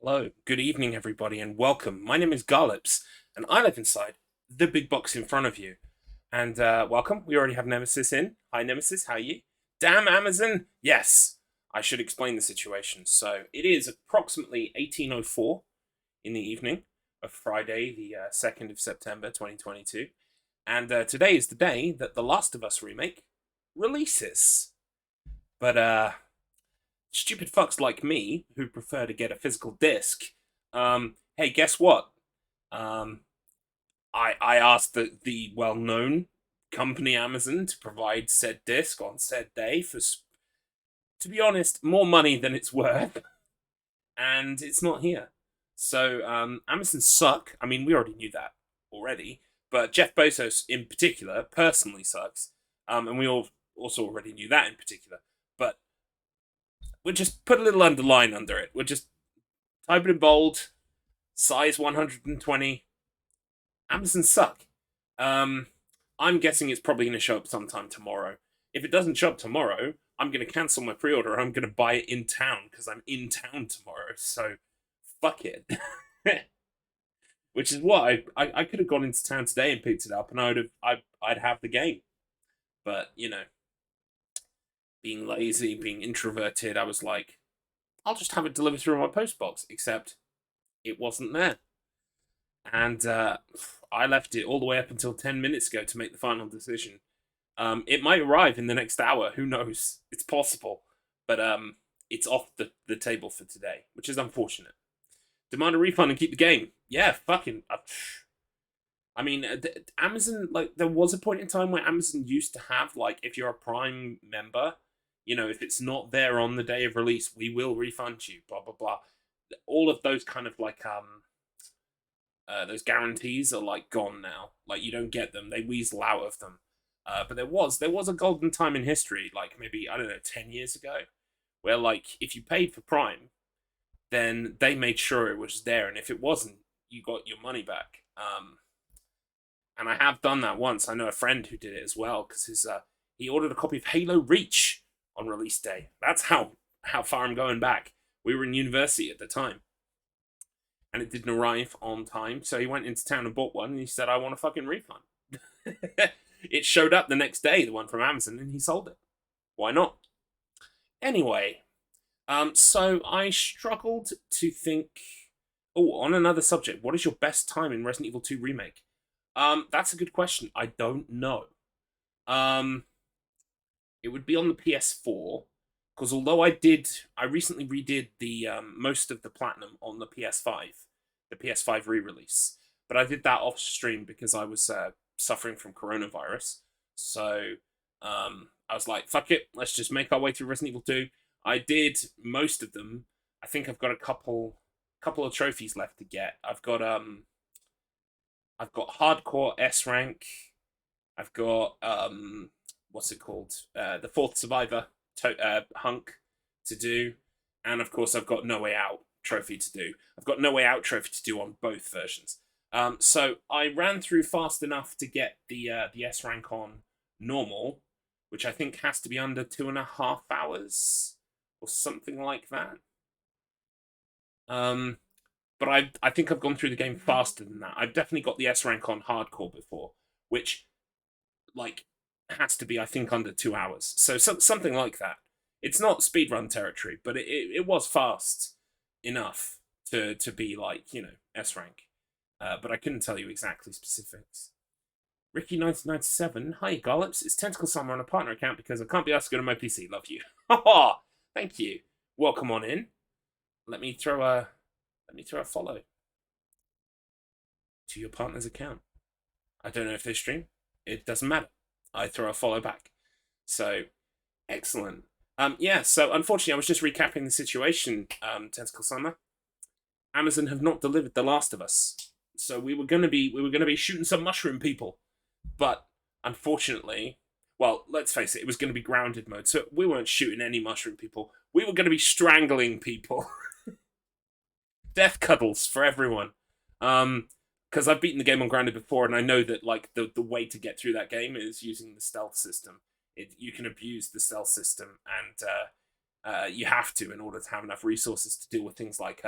Hello, good evening, everybody, and welcome. My name is Garlips, and I live inside the big box in front of you. And welcome. We already have Nemesis in. Hi, Nemesis. How are you? Damn Amazon. Yes, I should explain the situation. So it is approximately 18:04 in the evening of Friday, the 2nd of September, 2022, and today is the day that the Last of Us remake releases. But stupid fucks like me who prefer to get a physical disc, hey, guess what? Um, I asked the well known company Amazon to provide said disc on said day for, to be honest, more money than it's worth, and it's not here. So Amazon suck. I mean, we already knew that already, but Jeff Bezos in particular personally sucks, and we all also already knew that in particular. But we'll just put a little underline under it. We'll just type it in bold, size 120. Amazon suck. Um, I'm guessing it's probably going to show up sometime tomorrow. If it doesn't show up tomorrow, I'm going to cancel my pre-order. I'm going to buy it in town because I'm in town tomorrow. So, fuck it. Which is what I could have gone into town today and picked it up, and I'd have the game. But being lazy, being introverted, I was like, I'll just have it delivered through my post box. Except it wasn't there. And I left it all the way up until 10 minutes ago to make the final decision. It might arrive in the next hour. Who knows? It's possible. But it's off the table for today, which is unfortunate. Demand a refund and keep the game. Yeah, fucking. I mean, Amazon, like, there was a point in time where Amazon used to have, like, if you're a Prime member, if it's not there on the day of release, we will refund you, blah, blah, blah. All of those kind of, like, those guarantees are like gone now. Like you don't get them; they weasel out of them. But there was a golden time in history, like maybe I don't know, 10 years ago, where like if you paid for Prime, then they made sure it was there, and if it wasn't, you got your money back. And I have done that once. I know a friend who did it as well because he ordered a copy of Halo Reach on release day. That's how far I'm going back. We were in university at the time and it didn't arrive on time. So he went into town and bought one, and he said, "I want a fucking refund." It showed up the next day, the one from Amazon, and he sold it. Why not? Anyway, so I struggled to think. Oh, on another subject, what is your best time in Resident Evil 2 Remake? That's a good question. I don't know. Um, it would be on the PS4 because although I recently redid the most of the platinum on the PS5, the PS5 re-release, but I did that off stream because I was suffering from coronavirus. So I was like, "Fuck it, let's just make our way through Resident Evil 2." I did most of them. I think I've got a couple of trophies left to get. I've got hardcore S rank. I've got what's it called? The fourth survivor hunk to do, and of course I've got No Way Out trophy to do. I've got No Way Out trophy to do on both versions. So I ran through fast enough to get the S rank on normal, which I think has to be under 2.5 hours or something like that. But I think I've gone through the game faster than that. I've definitely got the S rank on hardcore before, which like has to be I think under 2 hours. So something like that. It's not speedrun territory, but it was fast enough to be like S rank. But I couldn't tell you exactly specifics. Ricky 1997, hi Garlips. It's Tentacle Summer on a partner account because I can't be asked to go to my PC. Love you. Haha. Thank you. Welcome on in. Let me throw a follow to your partner's account. I don't know if they stream. It doesn't matter. I throw a follow back. So excellent. Yeah. So unfortunately, I was just recapping the situation. Tentacle Summer. Amazon have not delivered The Last of Us, so we were gonna be shooting some mushroom people, but unfortunately, well, let's face it, it was going to be grounded mode, so we weren't shooting any mushroom people. We were going to be strangling people. Death cuddles for everyone. Because I've beaten the game on grounded before, and I know that like the way to get through that game is using the stealth system. You can abuse the stealth system, and you have to in order to have enough resources to deal with things like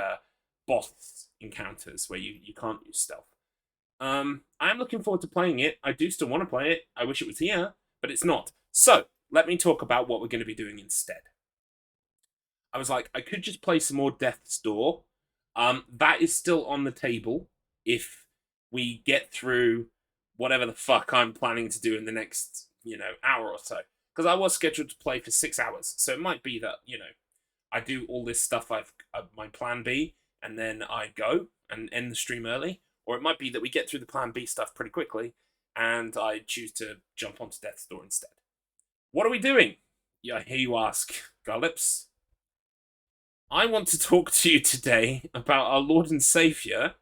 boss encounters where you can't use stealth. I'm looking forward to playing it. I do still want to play it. I wish it was here, but it's not. So, let me talk about what we're going to be doing instead. I was like, I could just play some more Death's Door. That is still on the table if we get through whatever the fuck I'm planning to do in the next, hour or so. Because I was scheduled to play for 6 hours. So it might be that, I do all this stuff my plan B, and then I go and end the stream early. Or it might be that we get through the plan B stuff pretty quickly, and I choose to jump onto Death's Door instead. What are we doing? Yeah, I hear you ask, Garlips. I want to talk to you today about our Lord and Saviour,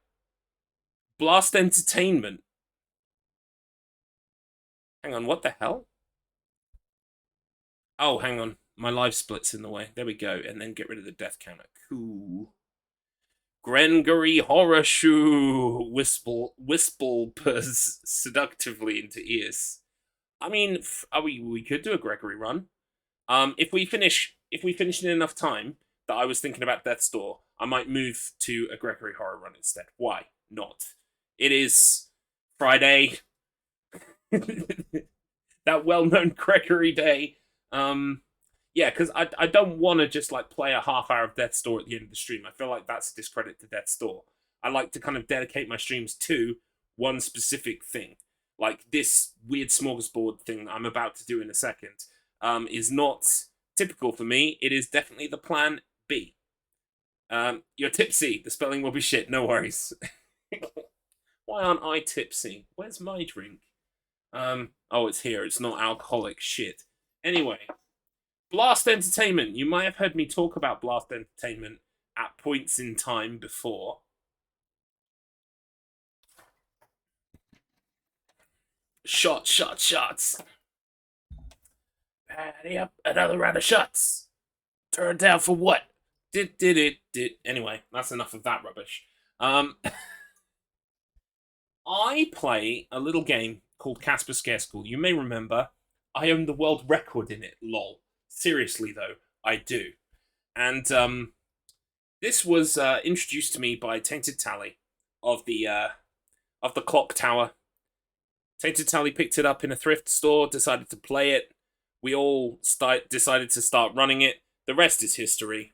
Blast Entertainment. Hang on, what the hell? Oh, hang on. My live split's in the way. There we go. And then get rid of the death counter. Cool. Grengory Horror-Shoe whispers seductively into ears. I mean, we could do a Gregory run. If we finish in enough time that I was thinking about Death's Door, I might move to a Gregory Horror run instead. Why not? It is Friday. That well-known Gregory day. Yeah, because I don't want to just play a half hour of Death's Door at the end of the stream. I feel like that's a discredit to Death's Door. I like to kind of dedicate my streams to one specific thing. Like this weird smorgasbord thing that I'm about to do in a second is not typical for me. It is definitely the plan B. You're tipsy. The spelling will be shit. No worries. Why aren't I tipsy? Where's my drink? Oh, it's here. It's not alcoholic shit. Anyway, Blast Entertainment. You might have heard me talk about Blast Entertainment at points in time before. Shots. Patty up, another round of shots. Turned down for what? Did. Anyway, that's enough of that rubbish. I play a little game called Casper Scare School. You may remember, I own the world record in it, lol. Seriously, though, I do. And this was introduced to me by Tainted Tally of the Clock Tower. Tainted Tally picked it up in a thrift store, decided to play it. We all decided to start running it. The rest is history.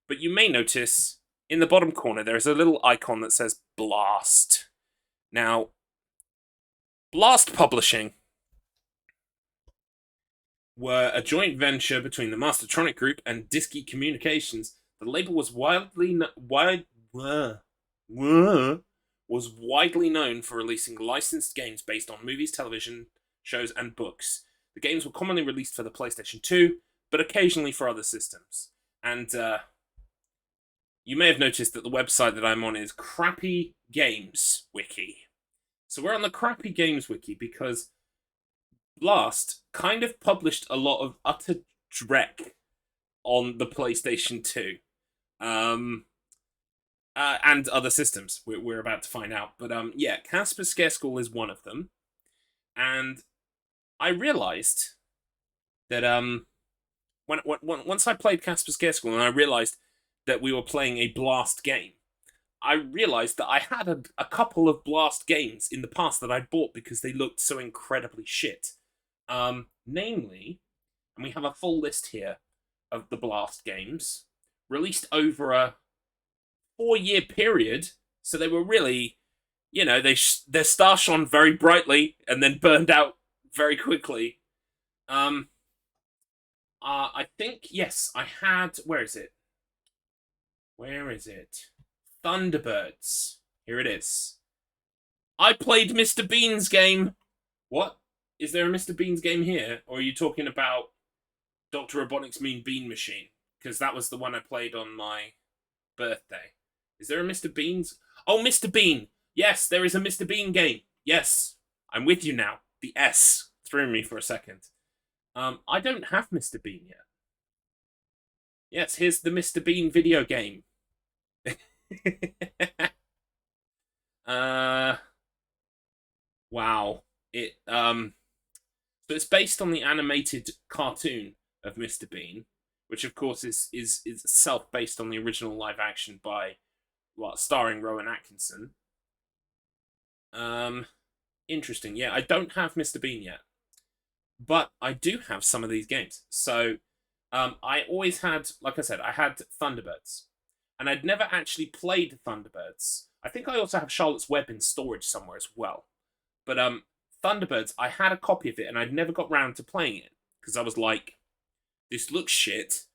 But you may notice, in the bottom corner, there is a little icon that says Blast. Now, Blast Publishing were a joint venture between the Mastertronic Group and Disky Communications. The label was widely known for releasing licensed games based on movies, television shows, and books. The games were commonly released for the PlayStation 2, but occasionally for other systems. And you may have noticed that the website that I'm on is Crappy Games Wiki. So we're on the Crappy Games Wiki because Blast kind of published a lot of utter dreck on the PlayStation 2. And other systems, we're about to find out. But yeah, Casper Scare School is one of them. And I realized that once I played Casper Scare School and I realized that we were playing a Blast game, I realized that I had a couple of Blast games in the past that I'd bought because they looked so incredibly shit. Namely, and we have a full list here of the Blast games, released over a 4-year period, so they were really, their star shone very brightly and then burned out very quickly. I think, yes, I had, where is it? Thunderbirds. Here it is. I played Mr. Bean's game. What? Is there a Mr. Bean's game here? Or are you talking about Dr. Robotnik's Mean Bean Machine? Because that was the one I played on my birthday. Is there a Mr. Bean's? Oh, Mr. Bean! Yes, there is a Mr. Bean game. Yes, I'm with you now. The S threw me for a second. I don't have Mr. Bean yet. Yes, here's the Mr. Bean video game. Wow. So it's based on the animated cartoon of Mr. Bean, which of course is itself based on the original live action by well, starring Rowan Atkinson. Um, Interesting. Yeah, I don't have Mr. Bean yet, but I do have some of these games. So, I always had, like I said, I had Thunderbirds, and I'd never actually played Thunderbirds. I think I also have Charlotte's Web in storage somewhere as well. But Thunderbirds, I had a copy of it, and I'd never got round to playing it because I was like, this looks shit.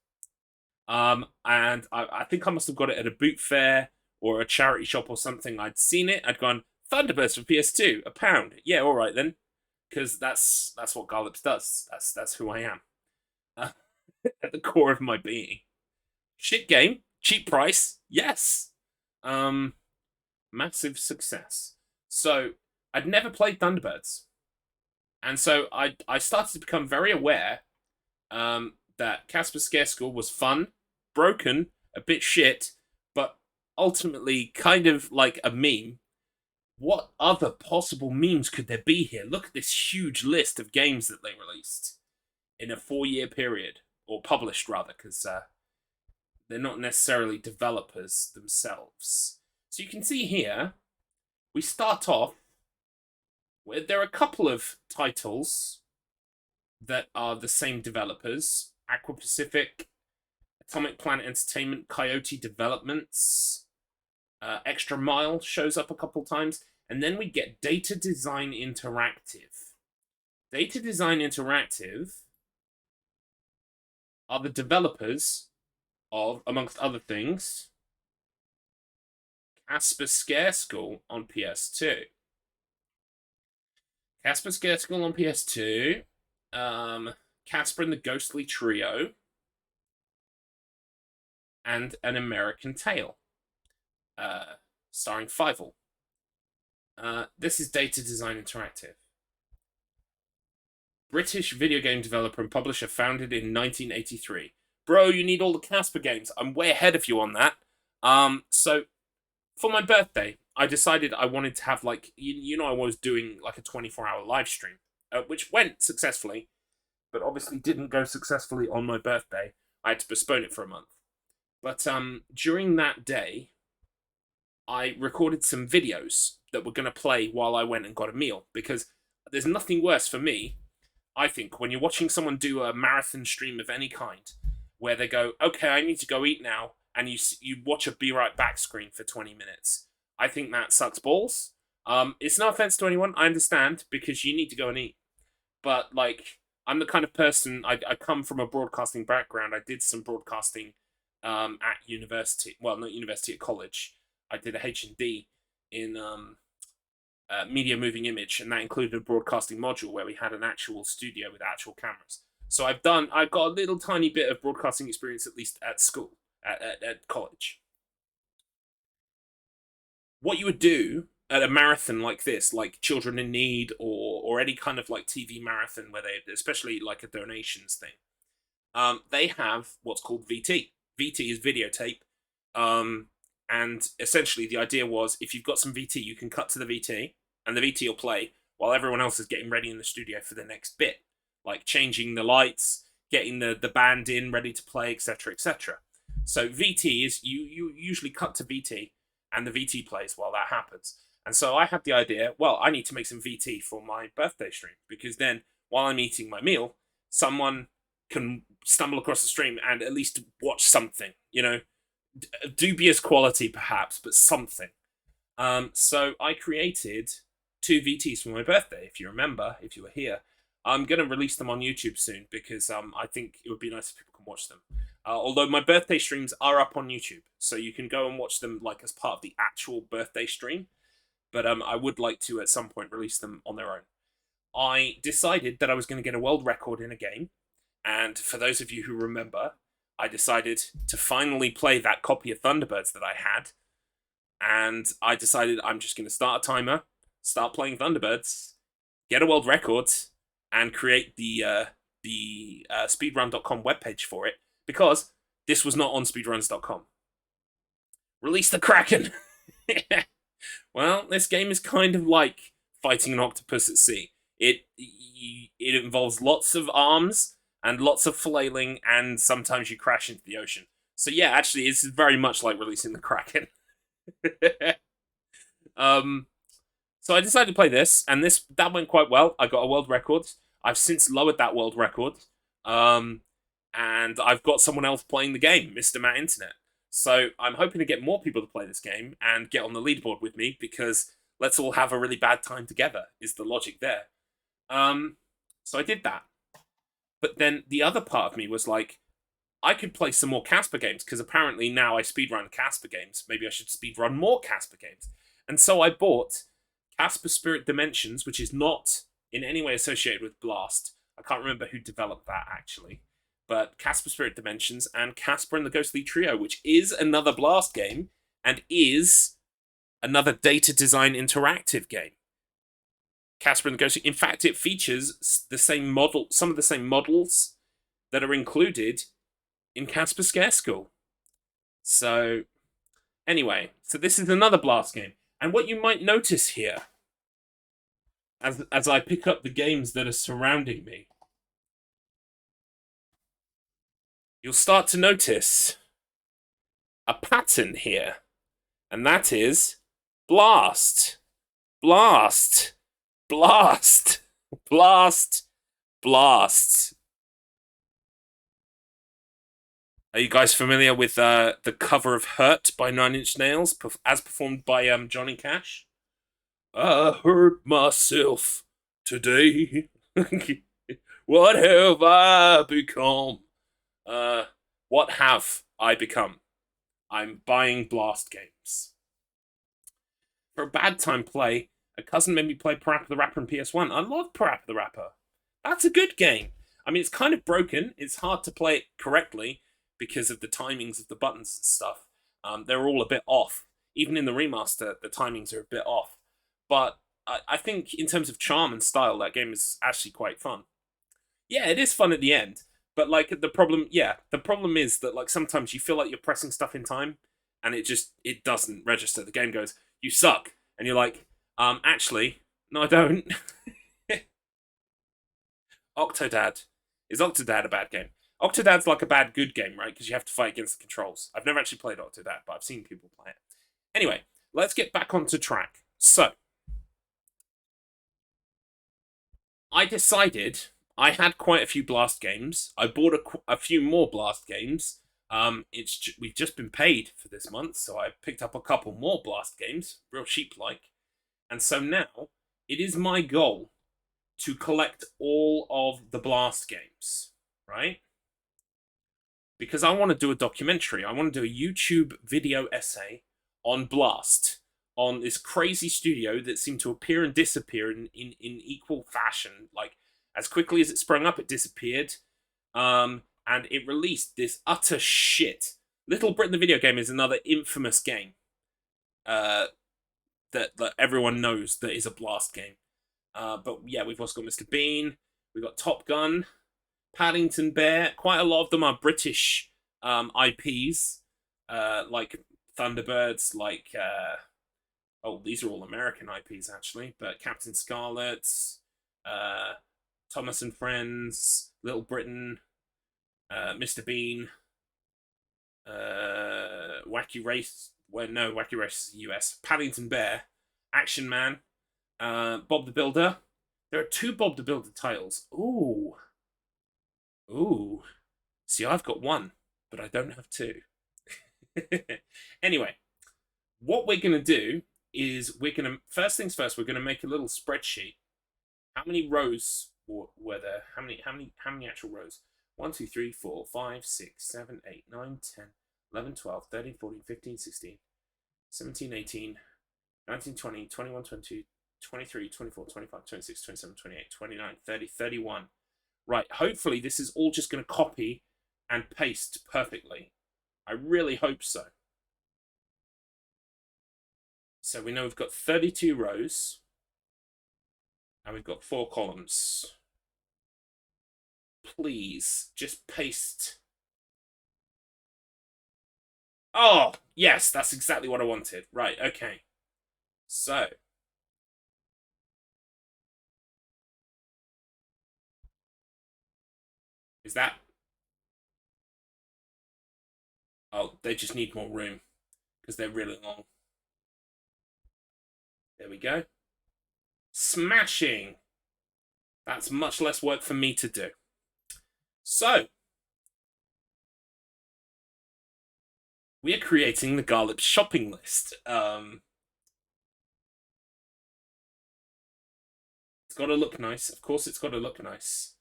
And I think I must have got it at a boot fair or a charity shop or something. I'd seen it. I'd gone Thunderbirds for PS2, £1. Yeah, all right then, because that's what Garlips does. That's who I am uh, at the core of my being. Shit game, cheap price, yes. Um, Massive success. So I'd never played Thunderbirds, and so I started to become very aware that Casper Scare School was fun, broken, a bit shit, but ultimately kind of like a meme. What other possible memes could there be here? Look at this huge list of games that they released in a 4-year period, or published rather, because they're not necessarily developers themselves. So you can see here, we start off with, there are a couple of titles that are the same developers: Aqua Pacific, Atomic Planet Entertainment, Coyote Developments, Extra Mile shows up a couple times, and then we get Data Design Interactive. Data Design Interactive are the developers of, amongst other things, Casper Scare School on PS2. Casper Scare School on PS2, Casper and the Ghostly Trio, and An American Tale, starring Fievel. This is Data Design Interactive. British video game developer and publisher, founded in 1983. Bro, you need all the Casper games. I'm way ahead of you on that. So for my birthday, I decided I wanted to have, like, I was doing like a 24-hour live stream, which went successfully, but obviously didn't go successfully on my birthday. I had to postpone it for a month. But during that day, I recorded some videos that were going to play while I went and got a meal, because there's nothing worse for me, I think, when you're watching someone do a marathon stream of any kind, where they go, okay, I need to go eat now, and you watch a be right back screen for 20 minutes. I think that sucks balls. It's no offense to anyone, I understand, because you need to go and eat. But, like, I'm the kind of person, I come from a broadcasting background. I did some broadcasting at university. Well, not university, at college. I did a H&D in media moving image, and that included a broadcasting module where we had an actual studio with actual cameras. So I've got a little tiny bit of broadcasting experience, at least at school, at college. What you would do at a marathon like this, like Children in Need, or any kind of like TV marathon where they, especially like a donations thing, they have what's called VT. VT is videotape, and essentially the idea was, if you've got some VT, you can cut to the VT, and the VT will play while everyone else is getting ready in the studio for the next bit, like changing the lights, getting the band in ready to play, etc., etc. So VT is, you usually cut to VT, and the VT plays while that happens. And so I had the idea, well, I need to make some VT for my birthday stream, because then while I'm eating my meal, someone can stumble across the stream and at least watch something, dubious quality perhaps, but something. So I created 2 VTs for my birthday. If you remember, if you were here, I'm going to release them on YouTube soon, because I think it would be nice if people can watch them. Although my birthday streams are up on YouTube, so you can go and watch them like as part of the actual birthday stream. But I would like to at some point release them on their own. I decided that I was going to get a world record in a game, and for those of you who remember, I decided to finally play that copy of Thunderbirds that I had, and I decided I'm just going to start a timer, start playing Thunderbirds, get a world record, and create the speedrun.com webpage for it, because this was not on speedruns.com. Release the Kraken! Well, this game is kind of like fighting an octopus at sea. It involves lots of arms and lots of flailing, and sometimes you crash into the ocean. So yeah, actually, it's very much like releasing the Kraken. um, so I decided to play this, and that went quite well. I got a world record. I've since lowered that world record, um, and I've got someone else playing the game, Mr. Matt Internet. So I'm hoping to get more people to play this game and get on the leaderboard with me because let's all have a really bad time together. Is the logic there? Um, so I did that, but then the other part of me was like, I could play some more Casper games because apparently now I speedrun Casper games. Maybe I should speedrun more Casper games. And so I bought Casper Spirit Dimensions, which is not in any way associated with Blast. I can't remember who developed that actually. But Casper Spirit Dimensions and Casper and the Ghostly Trio, which is another Blast game and is another data design interactive game. Casper and the Ghostly. In fact, it features the same model, some of the same models that are included in Casper Scare School. So, anyway, so this is another Blast game. And what you might notice here, as I pick up the games that are surrounding me, you'll start to notice a pattern here. And that is Blast, Blast, Blast, Blast, Blast. Are you guys familiar with the cover of Hurt by Nine Inch Nails, as performed by Johnny Cash? I hurt myself today. What have I become? What have I become? I'm buying Blast games. For a bad time play, a cousin made me play Parappa the Rapper on PS1. I love Parappa the Rapper. That's a good game. I mean, it's kind of broken. It's hard to play it correctly because of the timings of the buttons and stuff. They're all a bit off. Even in the remaster, the timings are a bit off. But I think in terms of charm and style, that game is actually quite fun. Yeah, it is fun at the end. But like the problem is that like sometimes you feel like you're pressing stuff in time, and it doesn't register. The game goes, "You suck," and you're like, actually, no, I don't. Octodad. Is Octodad a bad game? Octodad's like a bad good game, right? Because you have to fight against the controls. I've never actually played Octodad, but I've seen people play it. Anyway, let's get back onto track. So, I decided I had quite a few Blast games. I bought a few more Blast games. We've just been paid for this month, so I picked up a couple more Blast games, real cheap like. And so now it is my goal to collect all of the Blast games, right? Because I want to do a documentary. I want to do a YouTube video essay on Blast, on this crazy studio that seemed to appear and disappear in equal fashion. Like, as quickly as it sprung up, it disappeared. And it released this utter shit. Little Britain the video game is another infamous game that everyone knows that is a Blast game. But yeah, we've also got Mr. Bean, we've got Top Gun, Paddington Bear. Quite a lot of them are British IPs, like Thunderbirds, like these are all American IPs actually. But Captain Scarlet's, Thomas and Friends, Little Britain, Mr. Bean, Wacky Race. Well, no, Wacky Race is US. Paddington Bear, Action Man, Bob the Builder. There are 2 Bob the Builder titles. Ooh. Ooh. See, I've got 1, but I don't have 2. Anyway, what we're going to do is first things first, we're going to make a little spreadsheet. How many rows were there? How many actual rows? 1, 2, 3, 4, 5, 6, 7, 8, 9, 10, 11, 12, 13, 14, 15, 16, 17, 18, 19, 20, 21, 22, 23, 24, 25, 26, 27, 28, 29, 30, 31. Right, hopefully this is all just going to copy and paste perfectly. I really hope so. So we know we've got 32 rows, and we've got 4 columns. Please, just paste. Oh, yes, that's exactly what I wanted. Right, okay. So, is that... Oh, they just need more room, because they're really long. There we go. Smashing. That's much less work for me to do. So, we are creating the Garlips shopping list. It's got to look nice. Of course, it's got to look nice.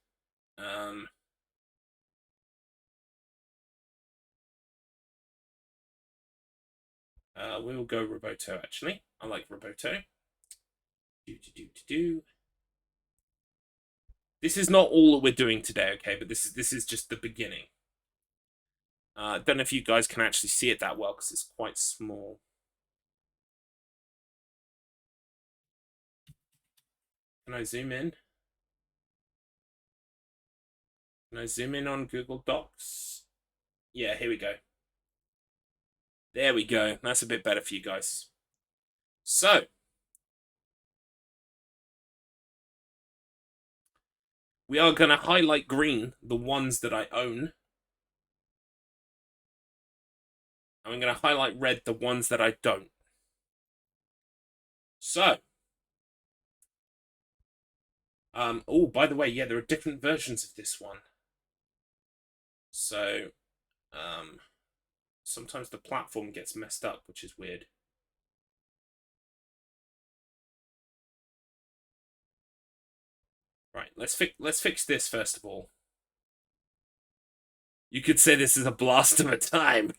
We'll go Roboto, actually. I like Roboto. This is not all that we're doing today, okay? But this is just the beginning. I don't know if you guys can actually see it that well because it's quite small. Can I zoom in? Can I zoom in on Google Docs? Yeah, here we go. There we go. That's a bit better for you guys. So, we are going to highlight green the ones that I own. And I'm going to highlight red the ones that I don't. So, oh, by the way, yeah, there are different versions of this one. So, sometimes the platform gets messed up, which is weird. Right, let's fix this first of all. You could say this is a blast of a time.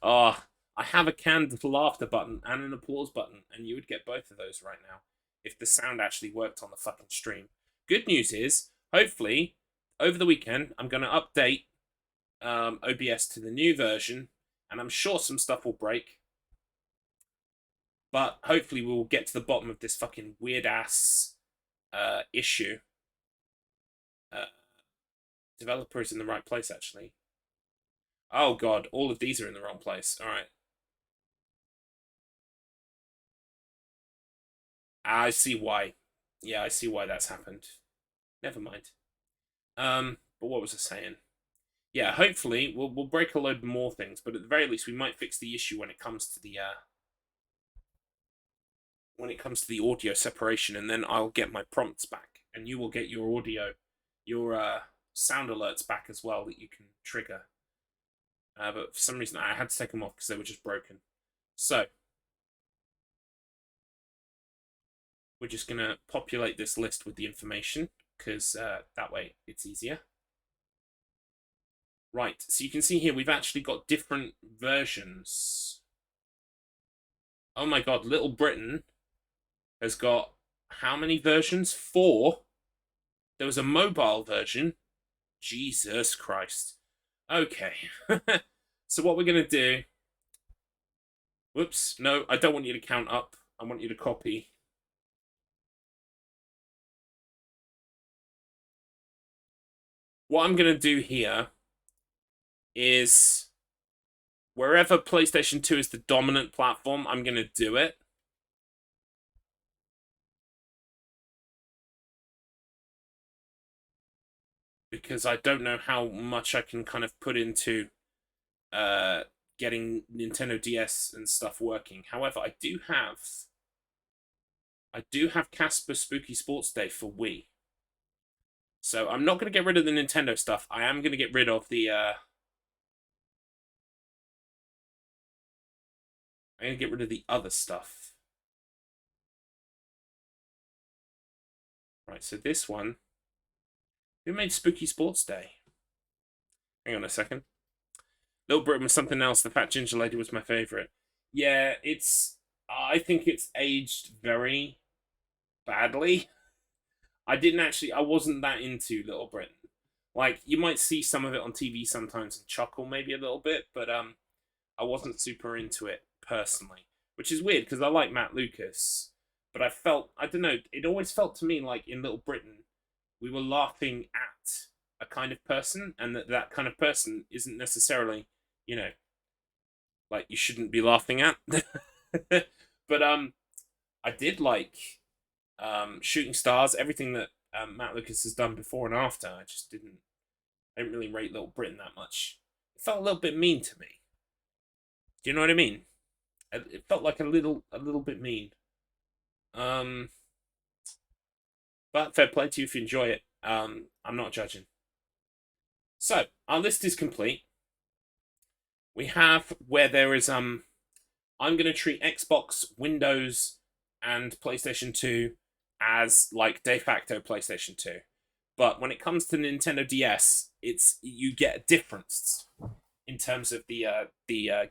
Oh, I have a canned laughter button and an applause button, and you would get both of those right now if the sound actually worked on the fucking stream. Good news is, hopefully, over the weekend, I'm going to update OBS to the new version, and I'm sure some stuff will break. But hopefully we will get to the bottom of this fucking weird-ass issue. Developer is in the right place, actually. Oh god, all of these are in the wrong place. Alright. I see why. Yeah, I see why that's happened. Never mind. But what was I saying? Yeah, hopefully we'll break a load more things, but at the very least we might fix the issue when it comes to the audio separation, and then I'll get my prompts back, and you will get your audio, your sound alerts back as well that you can trigger. But for some reason I had to take them off because they were just broken. So we're just going to populate this list with the information because that way it's easier. Right, so you can see here we've actually got different versions. Oh my god, Little Britain has got how many versions? 4. There was a mobile version. Jesus Christ. Okay. So what we're going to do... Whoops. No, I don't want you to count up. I want you to copy. What I'm going to do here is wherever PlayStation 2 is the dominant platform, I'm going to do it. Because I don't know how much I can kind of put into getting Nintendo DS and stuff working. However, I do have Casper Spooky Sports Day for Wii. So I'm not going to get rid of the Nintendo stuff. I am going to get rid of the... I'm going to get rid of the other stuff. Right, so this one... Who made Spooky Sports Day? Hang on a second. Little Britain was something else. The Fat Ginger Lady was my favourite. Yeah, I think it's aged very badly. I wasn't that into Little Britain. Like, you might see some of it on TV sometimes and chuckle maybe a little bit, but I wasn't super into it personally. Which is weird, because I like Matt Lucas. But I don't know, it always felt to me like in Little Britain, we were laughing at a kind of person, and that kind of person isn't necessarily, like you shouldn't be laughing at. But I did like Shooting Stars, everything that Matt Lucas has done before and after. I didn't really rate Little Britain that much. It felt a little bit mean to me. Do you know what I mean? It felt like a little bit mean. Um, but fair play to you if you enjoy it. I'm not judging. So our list is complete. We have where there is I'm going to treat Xbox, Windows, and PlayStation 2 as like de facto PlayStation 2. But when it comes to Nintendo DS, it's you get a difference in terms of the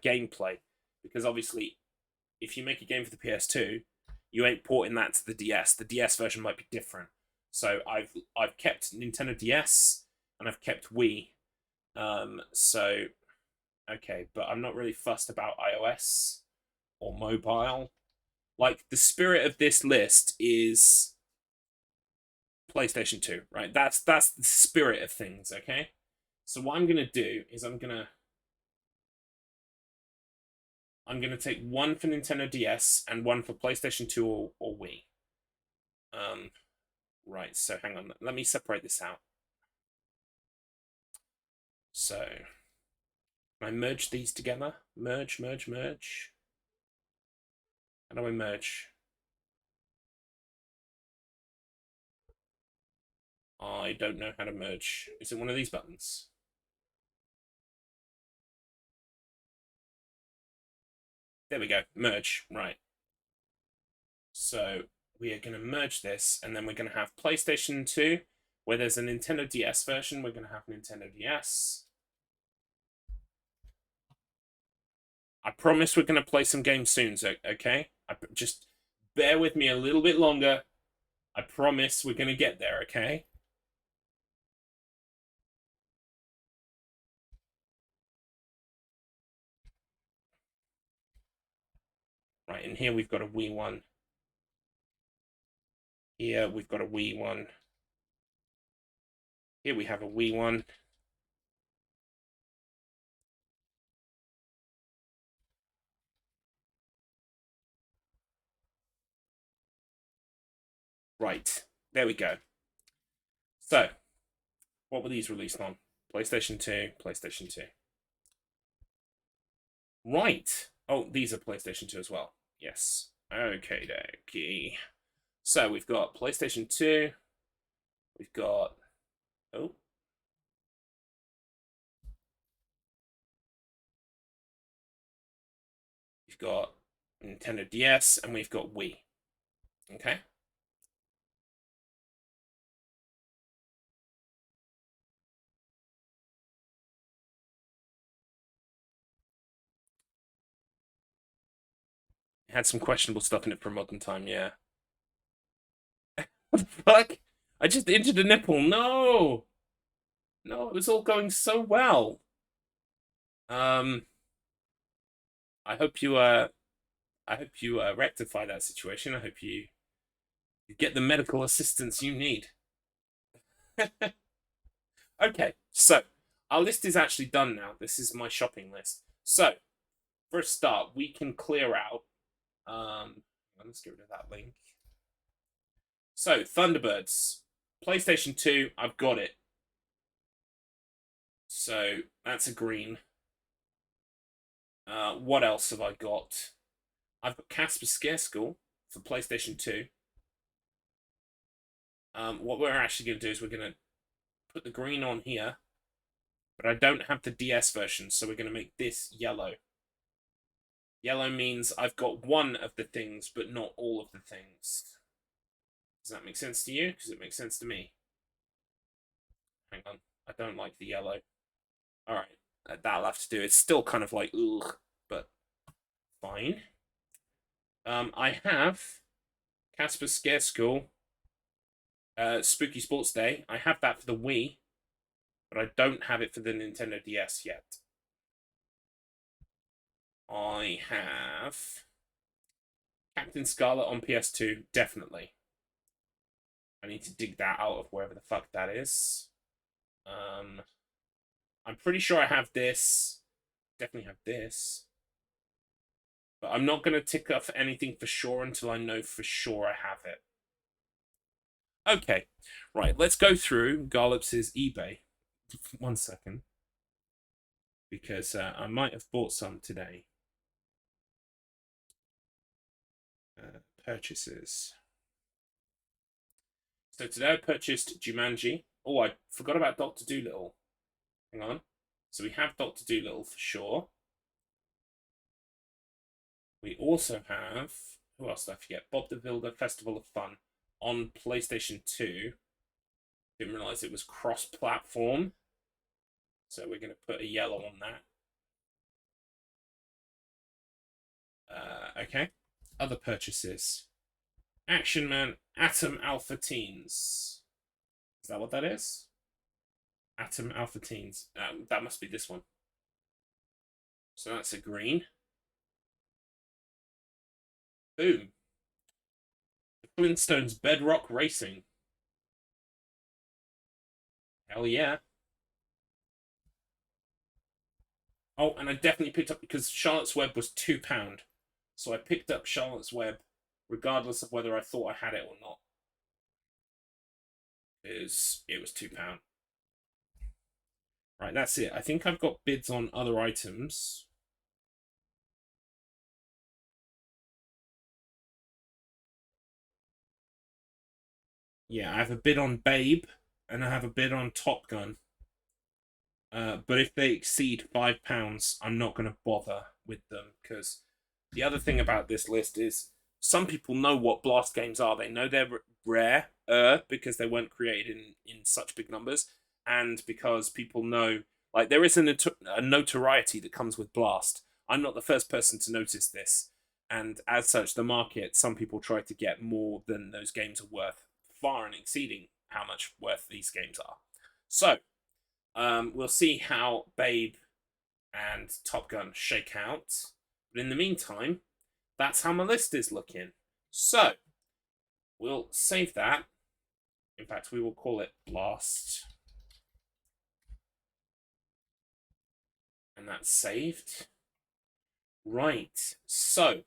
gameplay, because obviously if you make a game for the PS2, you ain't porting that to the DS. The DS version might be different. So I've kept Nintendo DS and I've kept Wii. So okay, but I'm not really fussed about iOS or mobile. Like the spirit of this list is PlayStation 2, right? That's the spirit of things, okay? So what I'm gonna do is I'm gonna take one for Nintendo DS and one for PlayStation 2 or Wii. Um, right. So hang on, let me separate this out. So I merge these together. Merge, merge, merge. How do I merge? I don't know how to merge. Is it one of these buttons? There we go. Merge. Right. So we are going to merge this, and then we're going to have PlayStation 2, where there's a Nintendo DS version. We're going to have Nintendo DS. I promise we're going to play some games soon, okay? Just bear with me a little bit longer. I promise we're going to get there, okay? Right, and here we've got a Wii one. Here we've got a Wii one. Here we have a Wii one. Right, there we go. So, what were these released on? PlayStation 2, PlayStation 2. Right. Oh, these are PlayStation 2 as well. Yes. Okay, dokie. So we've got PlayStation 2. We've got. Oh. We've got Nintendo DS and we've got Wii. Okay. It had some questionable stuff in it for a modern time, yeah. What the fuck? I just injured a nipple. No! No, it was all going so well. Um, I hope you rectify that situation. I hope you get the medical assistance you need. Okay, so our list is actually done now. This is my shopping list. So, for a start, we can clear out. Let's get rid of that link. So, Thunderbirds, PlayStation 2, I've got it. So, that's a green. What else have I got? I've got Casper Scare School for PlayStation 2. What we're actually going to do is we're going to put the green on here, but I don't have the DS version, so we're going to make this yellow. Yellow means I've got one of the things, but not all of the things. Does that make sense to you? Because it makes sense to me. Hang on. I don't like the yellow. Alright. That'll have to do. It's still kind of like, ugh, but fine. I have Casper Scare School, Spooky Sports Day. I have that for the Wii, but I don't have it for the Nintendo DS yet. I have Captain Scarlet on PS2, definitely. I need to dig that out of wherever the fuck that is. I'm pretty sure I have this. Definitely have this. But I'm not going to tick off anything for sure until I know for sure I have it. Okay, right, let's go through Garlips' eBay. 1 second. Because I might have bought some today. purchases. So today I purchased Jumanji. Oh, I forgot about Doctor Dolittle. Hang on. So we have Doctor Dolittle for sure. We also have, who else did I forget? Bob the Builder Festival of Fun on PlayStation 2. Didn't realize it was cross-platform. So we're going to put a yellow on that. Okay. Other purchases. Action Man Atom Alpha Teens. Is that what that is? Atom Alpha Teens. That must be this one. So that's a green. Boom. The Flintstones Bedrock Racing. Hell yeah. Oh, and I definitely picked up, because Charlotte's Web was £2. So I picked up Charlotte's Web regardless of whether I thought I had it or not. It was £2. Right, that's it. I think I've got bids on other items. Yeah, I have a bid on Babe, and I have a bid on Top Gun. But if they exceed £5, I'm not going to bother with them, because the other thing about this list is some people know what Blast games are. They know they're rare, because they weren't created in such big numbers, and because people know, like, there is a notoriety that comes with Blast. I'm not the first person to notice this, and as such, the market, some people try to get more than those games are worth, far and exceeding how much worth these games are. So, we'll see how Babe and Top Gun shake out. But in the meantime, that's how my list is looking. So, we'll save that. In fact, we will call it Blast. And that's saved. Right. So,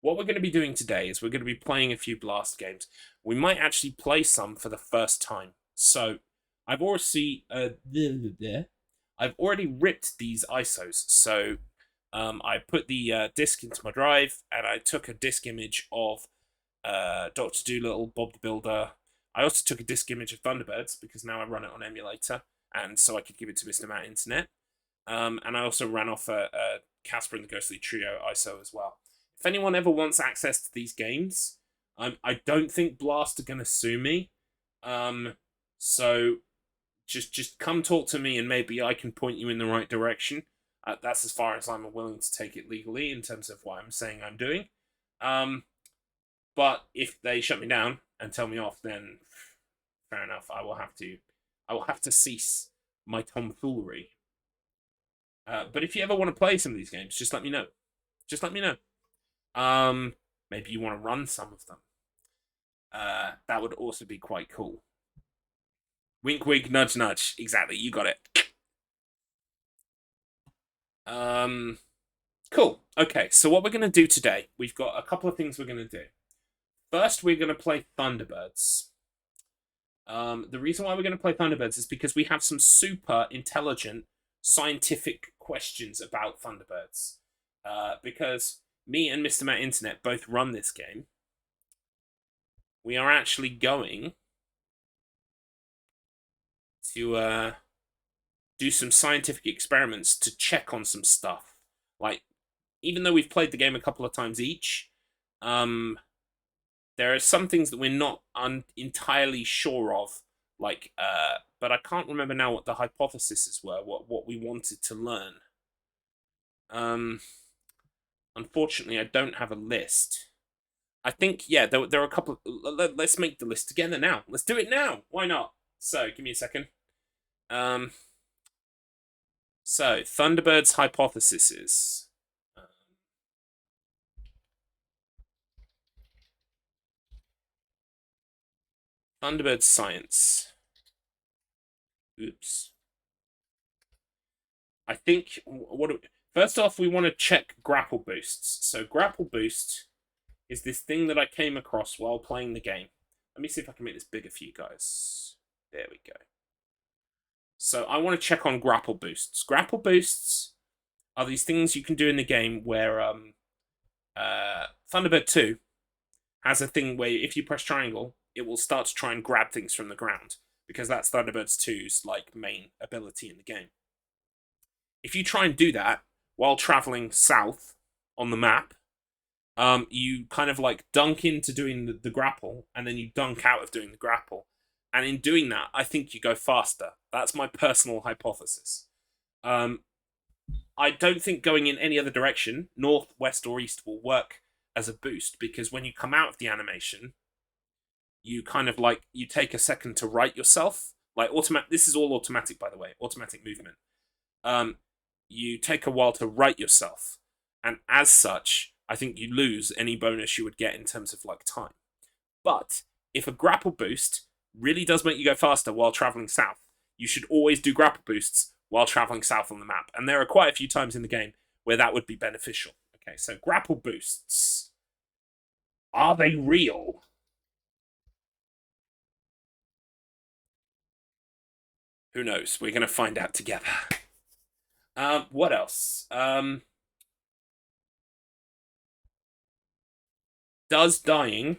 what we're going to be doing today is we're going to be playing a few Blast games. We might actually play some for the first time. So, I've already ripped these ISOs. So, I put the disc into my drive, and I took a disc image of Dr. Dolittle, Bob the Builder. I also took a disc image of Thunderbirds, because now I run it on emulator, and so I could give it to Mr. Matt Internet. And I also ran off a Casper and the Ghostly Trio ISO as well. If anyone ever wants access to these games, I don't think Blast are going to sue me. So just come talk to me, and maybe I can point you in the right direction. That's as far as I'm willing to take it legally in terms of what I'm saying I'm doing. But if they shut me down and tell me off, then fair enough. I will have to cease my tomfoolery. But if you ever want to play some of these games, just let me know. Just let me know. Maybe you want to run some of them. That would also be quite cool. Wink, wink, nudge, nudge. Exactly, you got it. Cool. Okay, so what we're going to do today, we've got a couple of things we're going to do. First, we're going to play Thunderbirds. The reason why we're going to play Thunderbirds is because we have some super intelligent scientific questions about Thunderbirds. Because me and Mr. Matt Internet both run this game. We are actually going to do some scientific experiments to check on some stuff. Like, even though we've played the game a couple of times each, there are some things that we're not entirely sure of. Like, but I can't remember now what the hypotheses were, what we wanted to learn. Unfortunately, I don't have a list. I think, yeah, there are a couple of... Let's make the list together now. Let's do it now. Why not? So, give me a second. So, Thunderbirds hypotheses. Thunderbirds science. Oops. I think... First off, we want to check grapple boosts. So, grapple boost is this thing that I came across while playing the game. Let me see if I can make this bigger for you guys. There we go. So I want to check on grapple boosts. Grapple boosts are these things you can do in the game where Thunderbird 2, has a thing where if you press triangle, it will start to try and grab things from the ground, because that's Thunderbirds 2's like main ability in the game. If you try and do that while traveling south on the map, you kind of like dunk into doing the grapple, and then you dunk out of doing the grapple. And in doing that, I think you go faster. That's my personal hypothesis. I don't think going in any other direction, north, west, or east, will work as a boost, because when you come out of the animation, you kind of like, you take a second to right yourself. Like this is all automatic, by the way, automatic movement. You take a while to right yourself, and as such, I think you lose any bonus you would get in terms of like time. But if a grapple boost really does make you go faster while traveling south, you should always do grapple boosts while traveling south on the map. And there are quite a few times in the game where that would be beneficial. Okay, so grapple boosts. Are they real? Who knows? We're going to find out together. What else? Does dying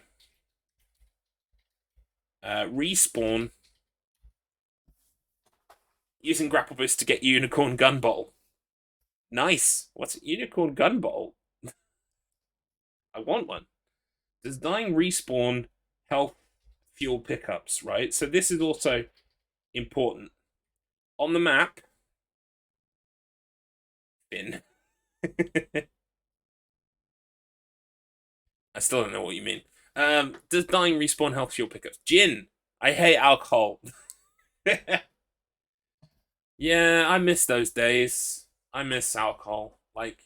respawn using grapple boost to get unicorn gun bottle? Nice. What's a unicorn gun bottle? I want one. Does dying respawn health fuel pickups, right? So this is also important. On the map, Finn. I still don't know what you mean. Does dying respawn health fuel pickups? Gin. I hate alcohol. Yeah, I miss those days. I miss alcohol. Like,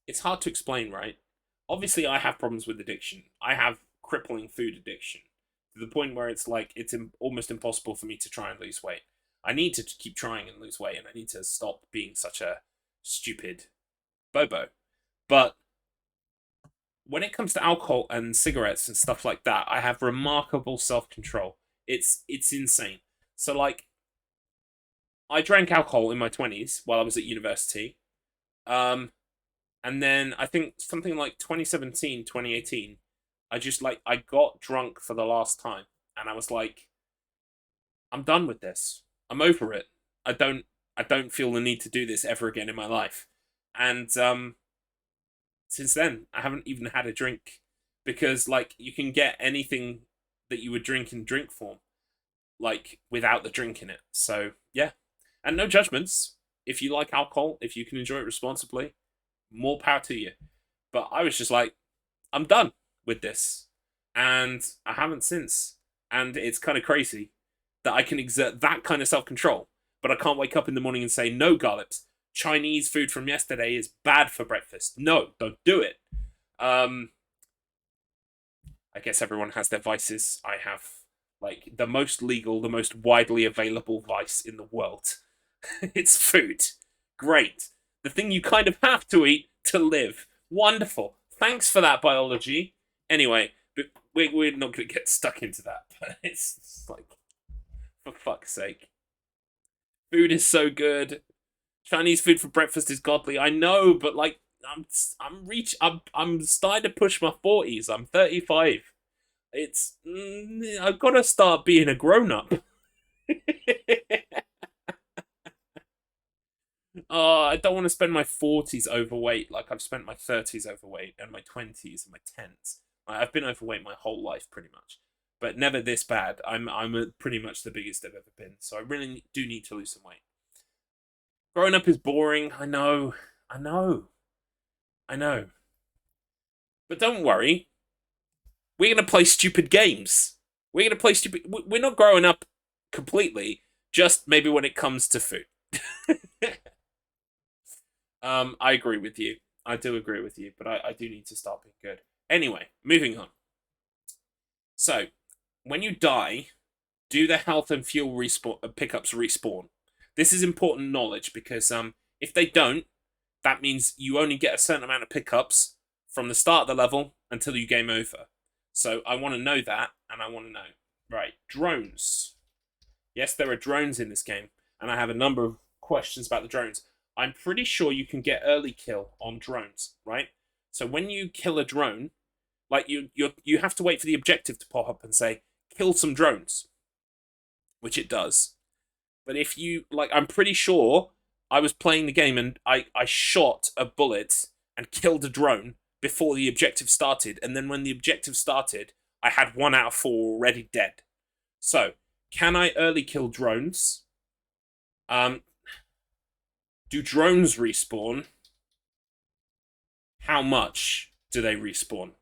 it's hard to explain, right? Obviously, I have problems with addiction. I have crippling food addiction to the point where it's like it's almost impossible for me to try and lose weight. I need to keep trying and lose weight, and I need to stop being such a stupid bobo. But when it comes to alcohol and cigarettes and stuff like that, I have remarkable self-control. It's insane. So like, I drank alcohol in my 20s while I was at university. And then I think something like 2017, 2018, I got drunk for the last time, and I was like, I'm done with this. I'm over it. I don't feel the need to do this ever again in my life. And since then, I haven't even had a drink, because like you can get anything that you would drink in drink form, like without the drink in it. So yeah, and no judgments. If you like alcohol, if you can enjoy it responsibly, more power to you. But I was just like, I'm done with this, and I haven't since. And it's kind of crazy that I can exert that kind of self-control, but I can't wake up in the morning and say, no, Garlips, Chinese food from yesterday is bad for breakfast. No, don't do it. I guess everyone has their vices. I have like the most legal, the most widely available vice in the world. It's food. Great. The thing you kind of have to eat to live. Wonderful. Thanks for that, biology. Anyway, but we're not going to get stuck into that. But it's like, for fuck's sake. Food is so good. Chinese food for breakfast is godly. I know, but like, I'm starting to push my 40s. I'm 35. I've got to start being a grown up. Oh, I don't want to spend my 40s overweight like I've spent my 30s overweight and my 20s and my 10s. I've been overweight my whole life pretty much, but never this bad. I'm pretty much the biggest I've ever been, so I really do need to lose some weight. Growing up is boring. I know. But don't worry. We're going to play stupid games. We're not growing up completely, just maybe when it comes to food. I agree with you. I do agree with you, but I do need to start being good. Anyway, moving on. So, when you die, do the health and fuel pickups respawn? This is important knowledge, because if they don't, that means you only get a certain amount of pickups from the start of the level until you game over. So I want to know that, and I want to know. Right, drones. Yes, there are drones in this game, and I have a number of questions about the drones. I'm pretty sure you can get early kill on drones, right? So when you kill a drone, Like you have to wait for the objective to pop up and say kill some drones, which it does. But if you like, I'm pretty sure I was playing the game and I shot a bullet and killed a drone before the objective started, and then when the objective started, I had 1 out of 4 already dead. So, can I early kill drones? Do drones respawn? How much do they respawn?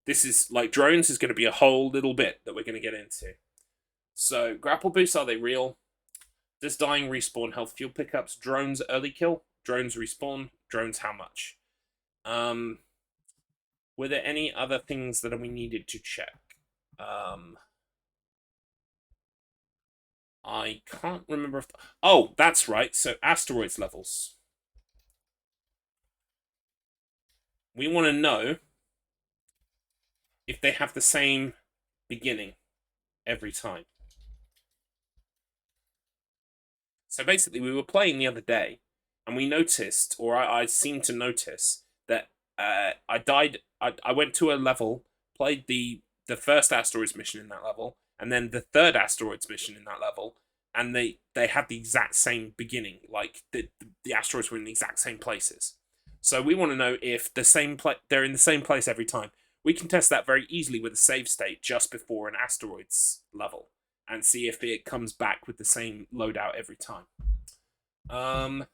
This is, like, drones is going to be a whole little bit that we're going to get into. So, grapple boosts, are they real? Does dying respawn health fuel pickups? Drones early kill? Drones respawn? Drones how much? Were there any other things that we needed to check? I can't remember if... Oh, that's right. So, asteroids levels. We want to know if they have the same beginning every time. So basically, we were playing the other day, and we noticed, or I seemed to notice, that I died. I went to a level, played the first asteroids mission in that level, and then the third asteroids mission in that level, and they had the exact same beginning. Like the asteroids were in the exact same places. So we want to know if they're in the same place every time. We can test that very easily with a save state just before an asteroids level, and see if it comes back with the same loadout every time. I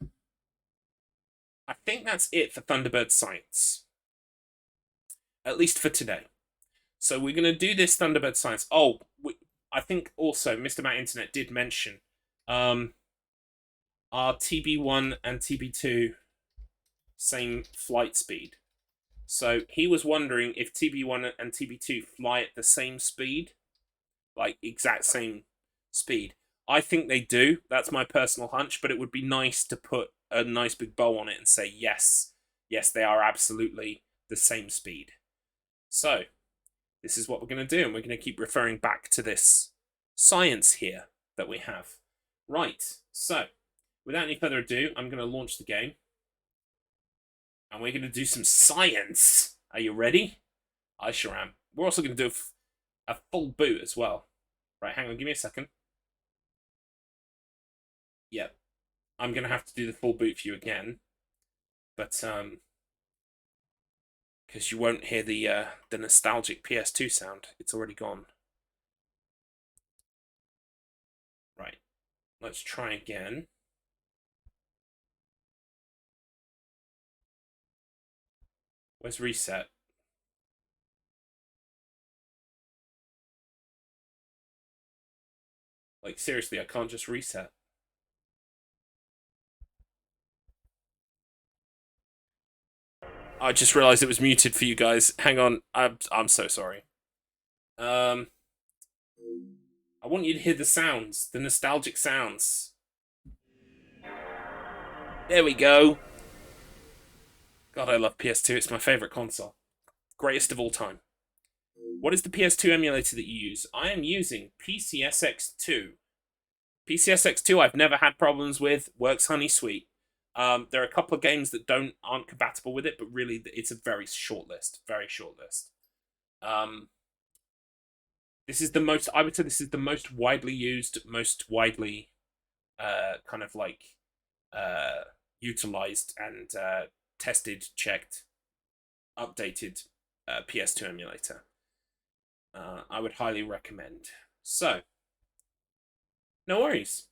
think that's it for Thunderbird Science. At least for today. So we're going to do this Thunderbird Science. Oh, I think also Mr. Matt Internet did mention are TB1 and TB2 same flight speed? So he was wondering if TB1 and TB2 fly at the same speed, like exact same speed. I think they do. That's my personal hunch, but it would be nice to put a nice big bow on it and say, yes, they are absolutely the same speed. So, this is what we're going to do, and we're going to keep referring back to this science here that we have. Right, so, without any further ado, I'm going to launch the game. And we're going to do some science. Are you ready? I sure am. We're also going to do a full boot as well. Right, hang on, give me a second. Yep. I'm going to have to do the full boot for you again. But, because you won't hear the nostalgic PS2 sound. It's already gone. Right. Let's try again. Where's reset? Like, seriously, I can't just reset. I just realized it was muted for you guys. Hang on. I'm so sorry. I want you to hear the sounds, the nostalgic sounds. There we go. God, I love PS2. It's my favorite console. Greatest of all time. What is the PS2 emulator that you use? I am using PCSX2. PCSX2 I've never had problems with. Works honey sweet. There are a couple of games that aren't compatible with it, but really it's a very short list. Very short list. This is the most, I would say this is the most widely used, most widely kind of like utilized and tested, checked, updated PS2 emulator. I would highly recommend. So, no worries.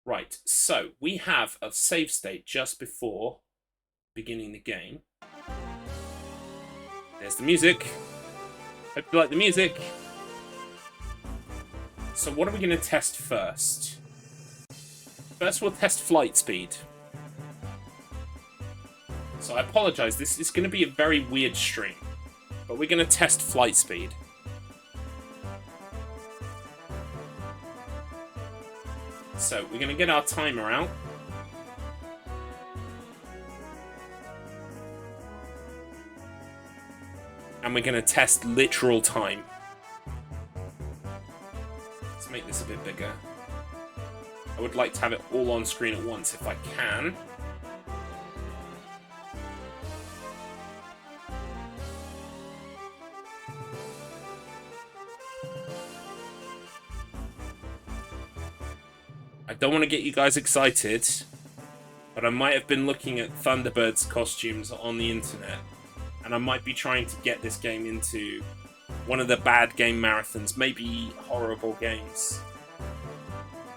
Right, so we have a save state just before beginning the game. There's the music. Hope you like the music. So what are we going to test first? First we'll test flight speed. So I apologize, this is going to be a very weird stream. But we're going to test flight speed. So we're going to get our timer out. And we're going to test literal time. Let's make this a bit bigger. I would like to have it all on screen at once if I can. I don't want to get you guys excited, but I might have been looking at Thunderbirds costumes on the internet, and I might be trying to get this game into one of the bad game marathons, maybe Horrible Games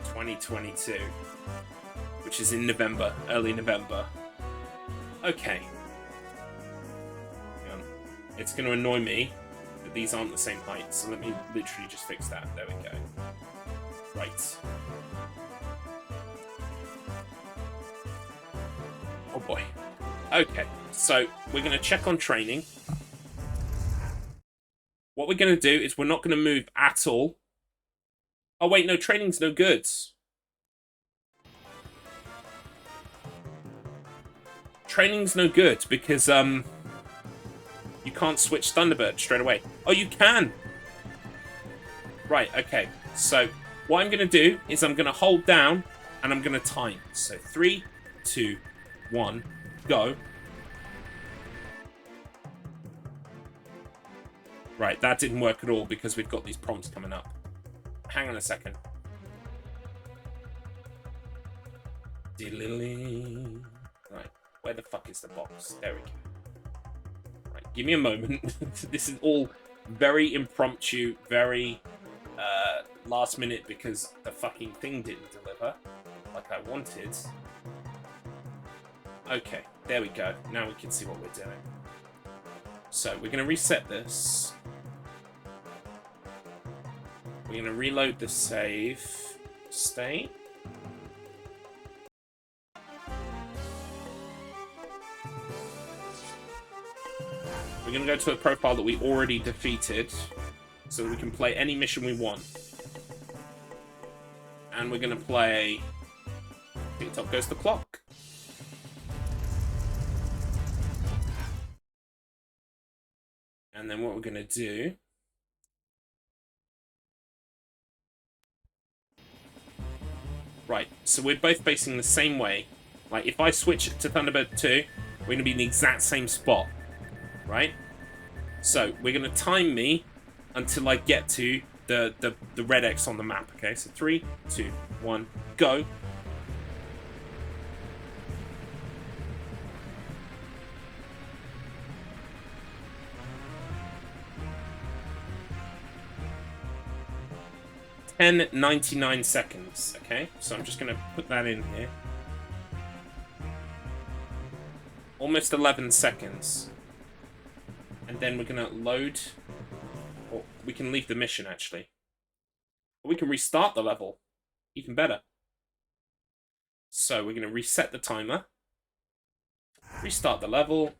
2022, which is in November, early November. Okay. Hang on. It's going to annoy me that these aren't the same height, so let me literally just fix that. There we go. Right. Oh boy. Okay, so we're going to check on training. What we're going to do is we're not going to move at all. Oh wait, no, training's no good. Training's no good because you can't switch Thunderbird straight away. Oh, you can. Right, okay. So what I'm going to do is I'm going to hold down and I'm going to time. So 3, 2, 1, go. Right, that didn't work at all because we've got these prompts coming up. Hang on a second. Right, where the fuck is the box? There we go. Right, give me a moment. This is all very impromptu, very last minute because the fucking thing didn't deliver like I wanted. Okay, there we go. Now we can see what we're doing. So we're going to reset this. We're going to reload the save state. We're going to go to a profile that we already defeated so that we can play any mission we want. And we're going to play TikTok Goes the Clock. And then what we're going to do... Right, so we're both facing the same way. Like, if I switch to Thunderbird 2, we're going to be in the exact same spot. Right? So, we're going to time me until I get to the red X on the map, okay? So, 3, 2, 1, go. And 99 seconds, okay? So I'm just going to put that in here. Almost 11 seconds. And then we're going to load... Or we can leave the mission, actually. Or we can restart the level. Even better. So we're going to reset the timer. Restart the level.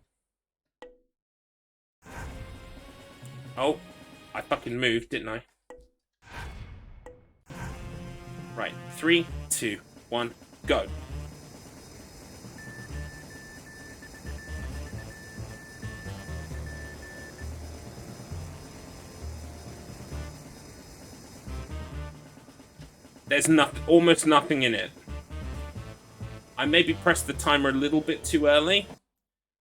Oh, I fucking moved, didn't I? Right, 3, 2, 1, go. There's almost nothing in it. I maybe pressed the timer a little bit too early.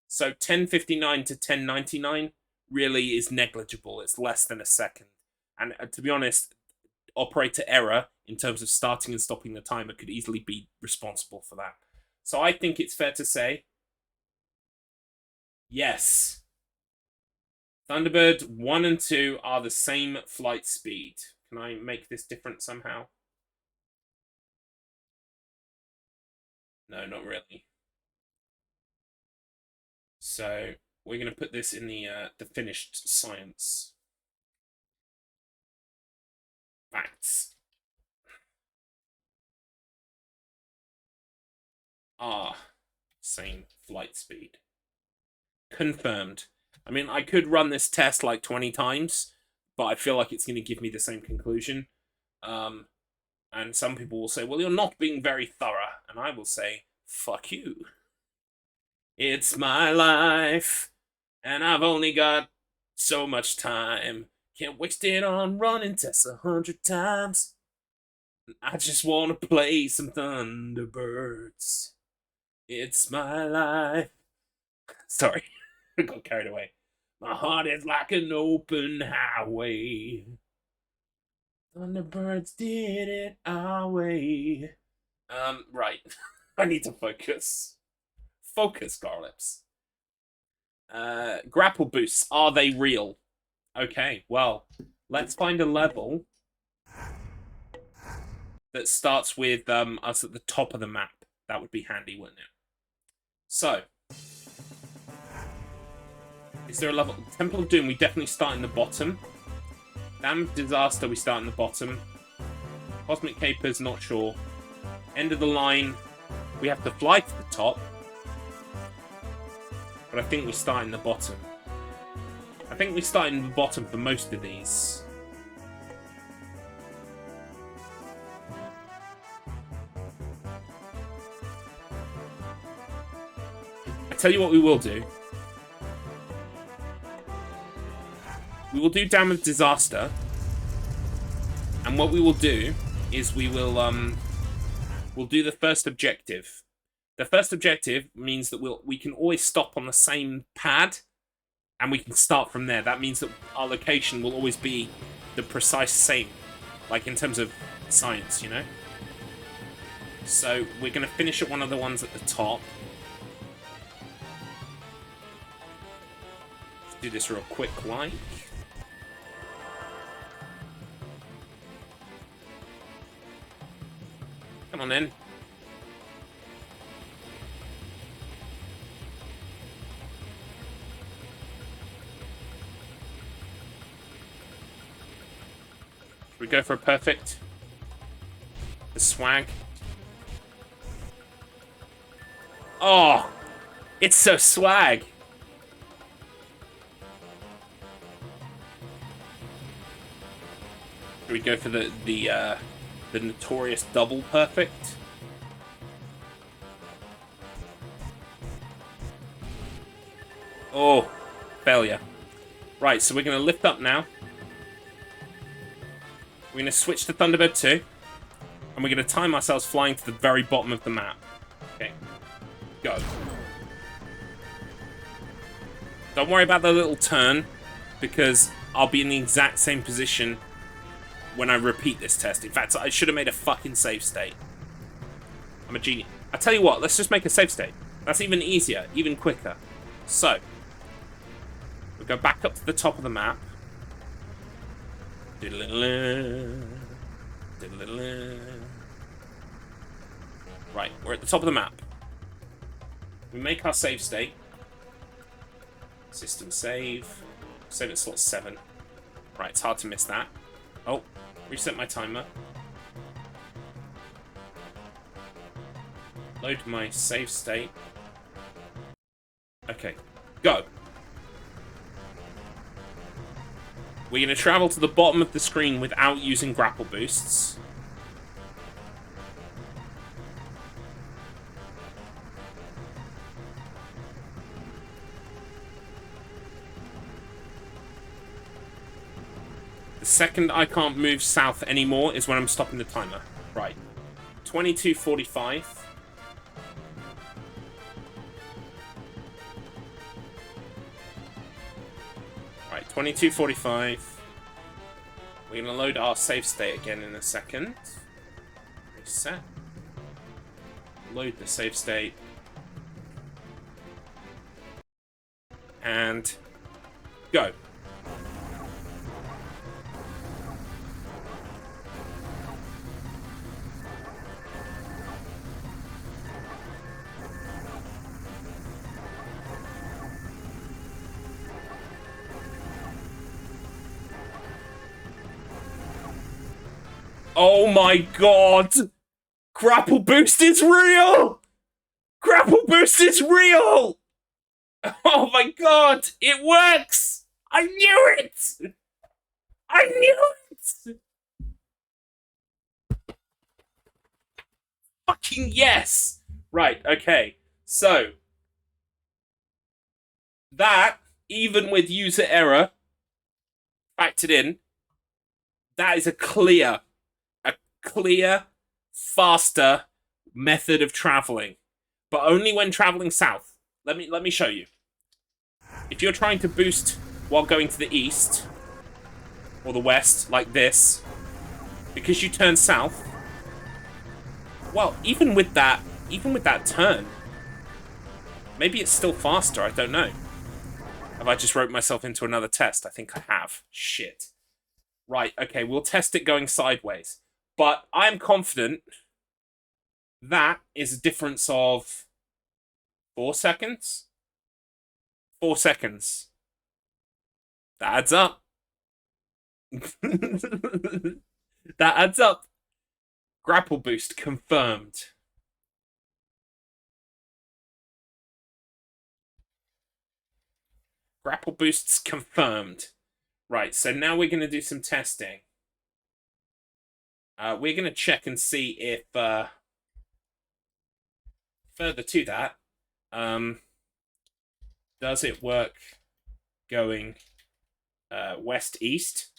So 10:59 to 10:99 really is negligible. It's less than a second. And to be honest, operator error in terms of starting and stopping the timer could easily be responsible for that. So I think it's fair to say, yes, Thunderbird 1 and 2 are the same flight speed. Can I make this different somehow? No, not really. So we're going to put this in the finished science. Facts. Same flight speed. Confirmed. I mean, I could run this test like 20 times, but I feel like it's going to give me the same conclusion. And some people will say, well, you're not being very thorough. And I will say, fuck you. It's my life, and I've only got so much time. Can't waste it on running tests 100 times. I just want to play some Thunderbirds. It's my life. Sorry, I got carried away. My heart is like an open highway. Thunderbirds did it our way. Right. I need to focus. Focus, Garlips. Grapple boosts, are they real? Okay, well, let's find a level that starts with us at the top of the map. That would be handy, wouldn't it? So, is there a level? Temple of Doom, we definitely start in the bottom. Dam of Disaster, we start in the bottom. Cosmic Capers, not sure. End of the line, we have to fly to the top. But I think we start in the bottom. I think we start in the bottom for most of these. I tell you what we will do. We will do Dam of Disaster. And what we will do is we will we'll do the first objective. The first objective means that we can always stop on the same pad and we can start from there. That means that our location will always be the precise same, like in terms of science, you know? So we're going to finish at one of the ones at the top. Let's do this real quick, like. Come on then. Should we go for a perfect? The swag. Oh! It's so swag! Should we go for the notorious double perfect? Oh, failure. Right, so we're going to lift up now. We're going to switch to Thunderbird 2. And we're going to time ourselves flying to the very bottom of the map. Okay, go. Don't worry about the little turn, because I'll be in the exact same position when I repeat this test. In fact, I should have made a fucking save state. I'm a genius. I tell you what, let's just make a save state. That's even easier, even quicker. So, we'll go back up to the top of the map. Right, we're at the top of the map. We make our save state. System save. Save at slot 7. Right, it's hard to miss that. Oh, reset my timer. Load my save state. Okay, go. We're going to travel to the bottom of the screen without using grapple boosts. The second I can't move south anymore is when I'm stopping the timer. Right. 22:45. Right, 22:45. We're going to load our save state again in a second. Reset. Load the save state. And go. Oh my god! Grapple boost is real! Grapple boost is real! Oh my god! It works! I knew it! I knew it! Fucking yes! Right, okay. So, that, even with user error factored in, that is a clear, faster method of traveling, but only when traveling south. Let me show you. If you're trying to boost while going to the east or the west, like this, because you turn south, Well, even with that turn, maybe it's still faster. I don't know. Have I just wrote myself into another test? I think I have. Shit. Right. Okay. We'll test it going sideways, but I'm confident that is a difference of 4 seconds. 4 seconds. That adds up. That adds up. Grapple boost confirmed. Grapple boosts confirmed. Right, so now we're going to do some testing. We're going to check and see if, further to that, does it work going west-east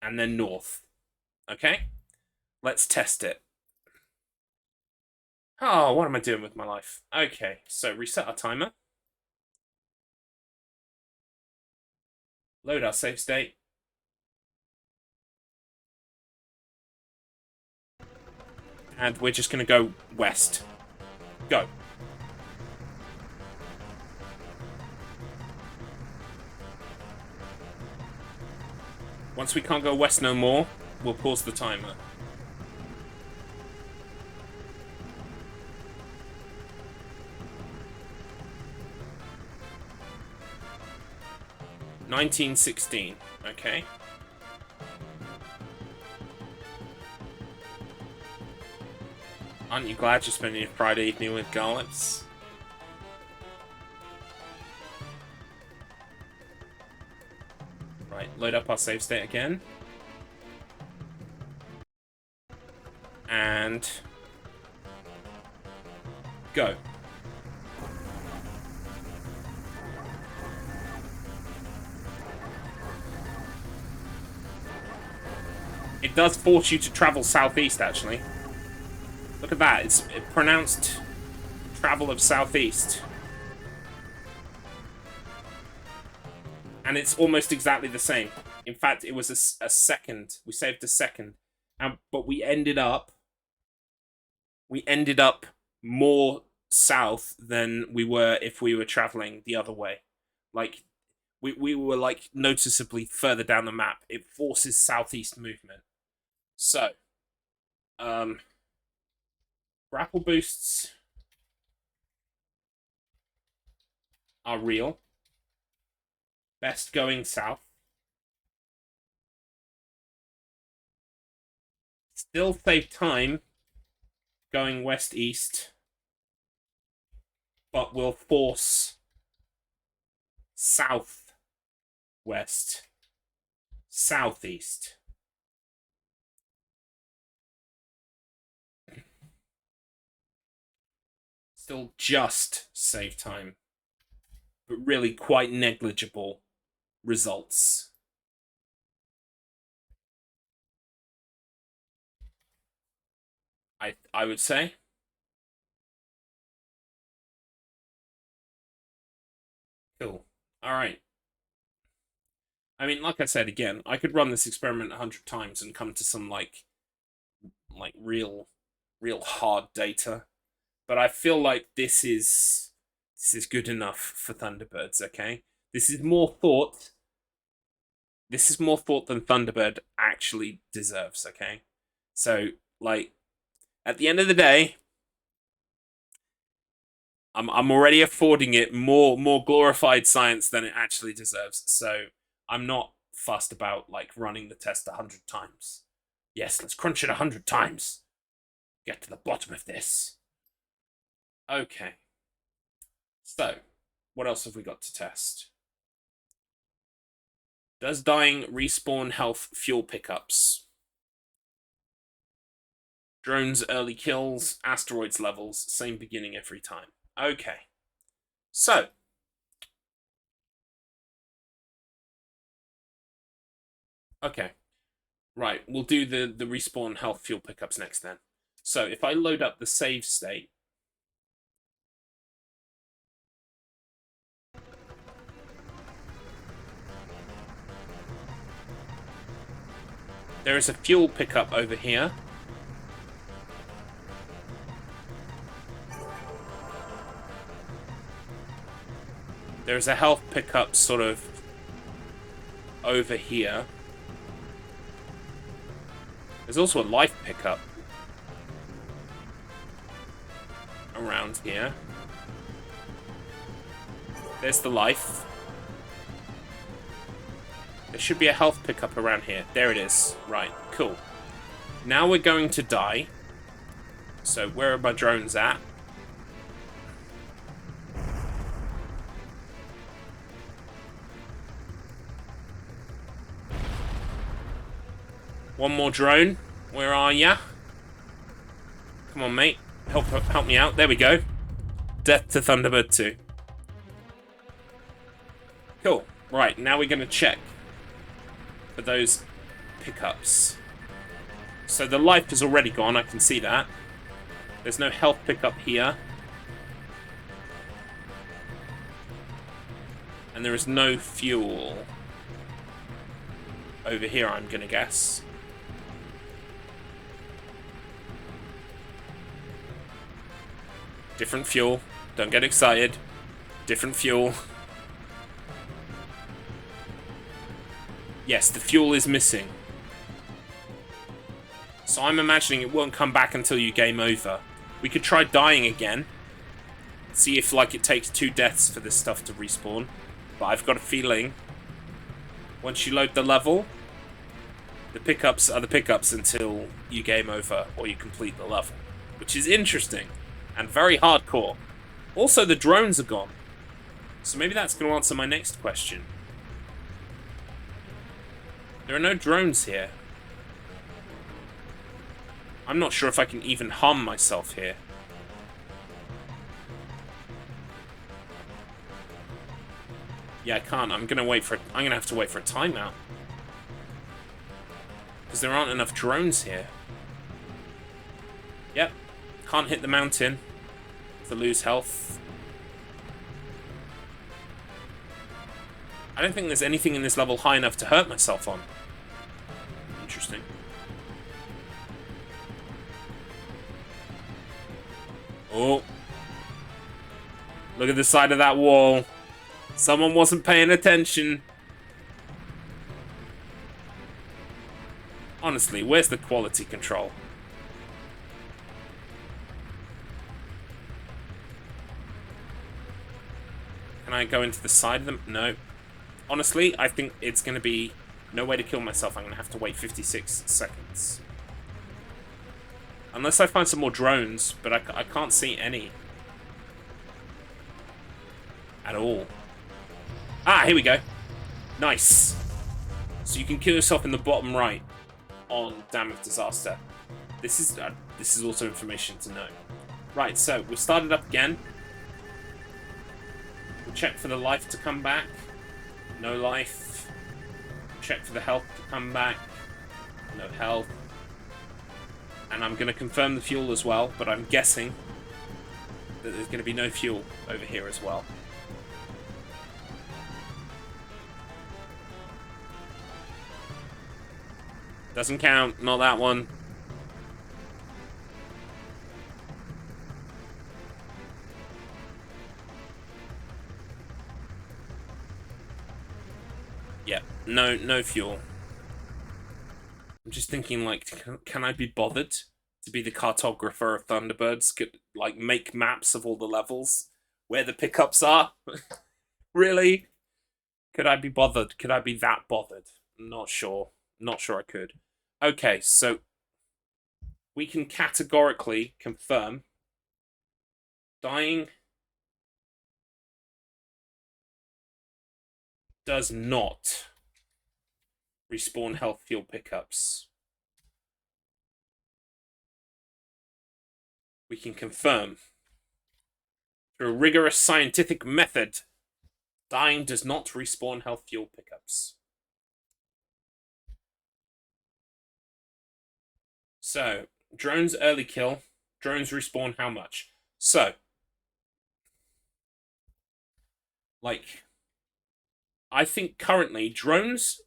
and then north? Okay, let's test it. Oh, what am I doing with my life? Okay, so reset our timer. Load our save state. And we're just going to go west. Go. Once we can't go west no more, we'll pause the timer. $19.16. Okay. Aren't you glad you're spending your Friday evening with Garlips? Right, load up our save state again. And go. It does force you to travel southeast, actually. Look at that, it's pronounced travel of southeast. And it's almost exactly the same. In fact, it was a second. We saved a second. But we ended up more south than we were if we were traveling the other way. Like, we were, like, noticeably further down the map. It forces southeast movement. So, grapple boosts are real. Best going south. Still save time going west-east, but will force south-west, southeast. Still just save time, but really quite negligible results. I would say. Cool. All right. I mean, like I said again, I could run this experiment 100 times and come to some like real hard data, but I feel like this is good enough for Thunderbirds. Okay, this is more thought. This is more thought than Thunderbird actually deserves. Okay, so like at the end of the day, I'm already affording it more glorified science than it actually deserves. So I'm not fussed about like running the test 100 times. Yes, let's crunch it 100 times. Get to the bottom of this. Okay. So, what else have we got to test? Does dying respawn health fuel pickups? Drones early kills, asteroids levels, same beginning every time. Okay. So. Okay. Right, we'll do the respawn health fuel pickups next then. So if I load up the save state, there is a fuel pickup over here. There's a health pickup sort of over here. There's also a life pickup around here. There's the life. There should be a health pickup around here. There it is. Right, cool. Now we're going to die. So where are my drones at? One more drone. Where are ya? Come on, mate. Help me out. There we go. Death to Thunderbird 2. Cool. Right, now we're going to check for those pickups. So the life is already gone. I can see that. There's no health pickup here. And there is no fuel over here, I'm going to guess. Different fuel. Don't get excited. Different fuel. Yes, the fuel is missing. So I'm imagining it won't come back until you game over. We could try dying again. See if, like, it takes 2 deaths for this stuff to respawn. But I've got a feeling once you load the level, the pickups are the pickups until you game over or you complete the level. Which is interesting. And very hardcore. Also, the drones are gone. So maybe that's going to answer my next question. There are no drones here. I'm not sure if I can even harm myself here. Yeah, I can't. I'm gonna have to wait for a timeout. Because there aren't enough drones here. Yep. Can't hit the mountain to lose health. I don't think there's anything in this level high enough to hurt myself on. Interesting. Oh. Look at the side of that wall. Someone wasn't paying attention. Honestly, where's the quality control? Can I go into the side of them? No. Honestly, I think it's going to be no way to kill myself. I'm going to have to wait 56 seconds. Unless I find some more drones, but I can't see any. At all. Ah, here we go. Nice. So you can kill yourself in the bottom right on Dam of Disaster. This is also information to know. Right, so we've started up again. We'll check for the life to come back. No life. Check for the health to come back. No health. And I'm going to confirm the fuel as well, but I'm guessing that there's going to be no fuel over here as well. Doesn't count, not that one. Yeah, no fuel. I'm just thinking, like, can I be bothered to be the cartographer of Thunderbirds? Could, like, make maps of all the levels where the pickups are? Really? Could I be bothered? Could I be that bothered? Not sure. Not sure I could. Okay, so we can categorically confirm dying does not respawn health fuel pickups. We can confirm through a rigorous scientific method, dying does not respawn health fuel pickups. So, drones early kill. Drones respawn how much? So, like, I think currently drones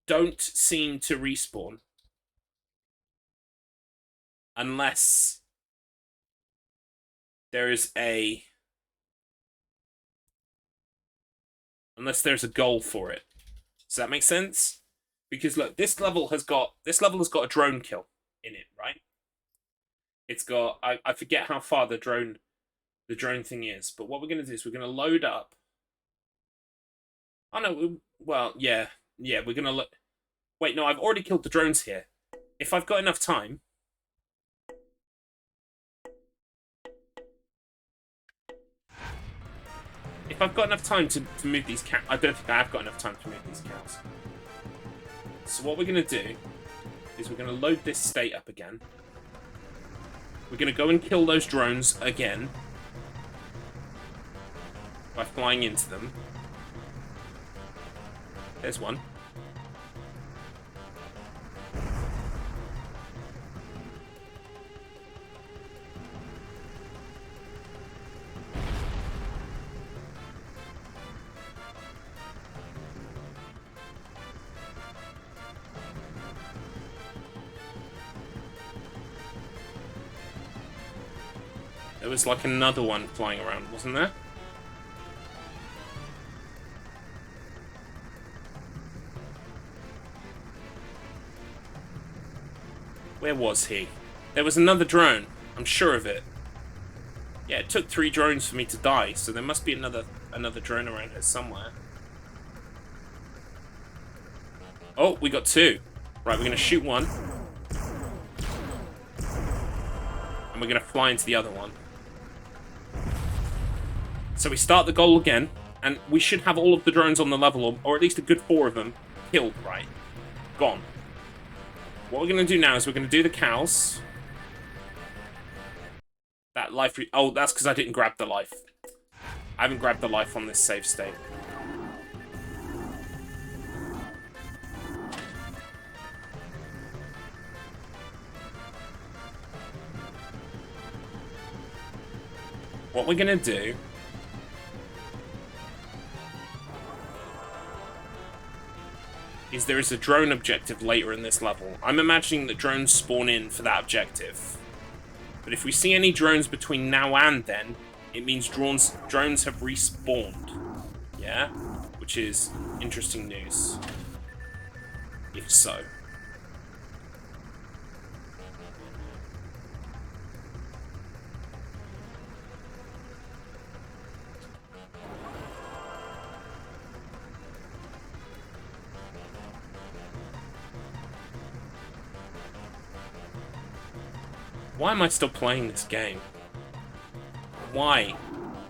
don't seem to respawn unless there is a unless there's a goal for it. Does that make sense? Because look, this level has got a drone kill in it, right? It's got I forget how far the drone thing is, but what we're gonna do is we're gonna load up. Oh no, well yeah, we're gonna look. Wait, no, I've already killed the drones here. If I've got enough time. If I've got enough time to move these cows... I don't think I have got enough time to move these cows. So what we're going to do is we're going to load this state up again. We're going to go and kill those drones again. By flying into them. There's one. There was like another one flying around, wasn't there? Where was he? There was another drone. I'm sure of it. Yeah, it took 3 drones for me to die, so there must be another drone around here somewhere. Oh, we got 2. Right, we're going to shoot one. And we're going to fly into the other one. So we start the goal again, and we should have all of the drones on the level, or at least a good 4 of them, killed, right? Gone. What we're going to do now is we're going to do the cows. That life... Oh, that's because I didn't grab the life. I haven't grabbed the life on this save state. What we're going to do... is there is a drone objective later in this level. I'm imagining that drones spawn in for that objective. But if we see any drones between now and then, it means drones have respawned. Yeah? Which is interesting news. If so. Why am I still playing this game? Why?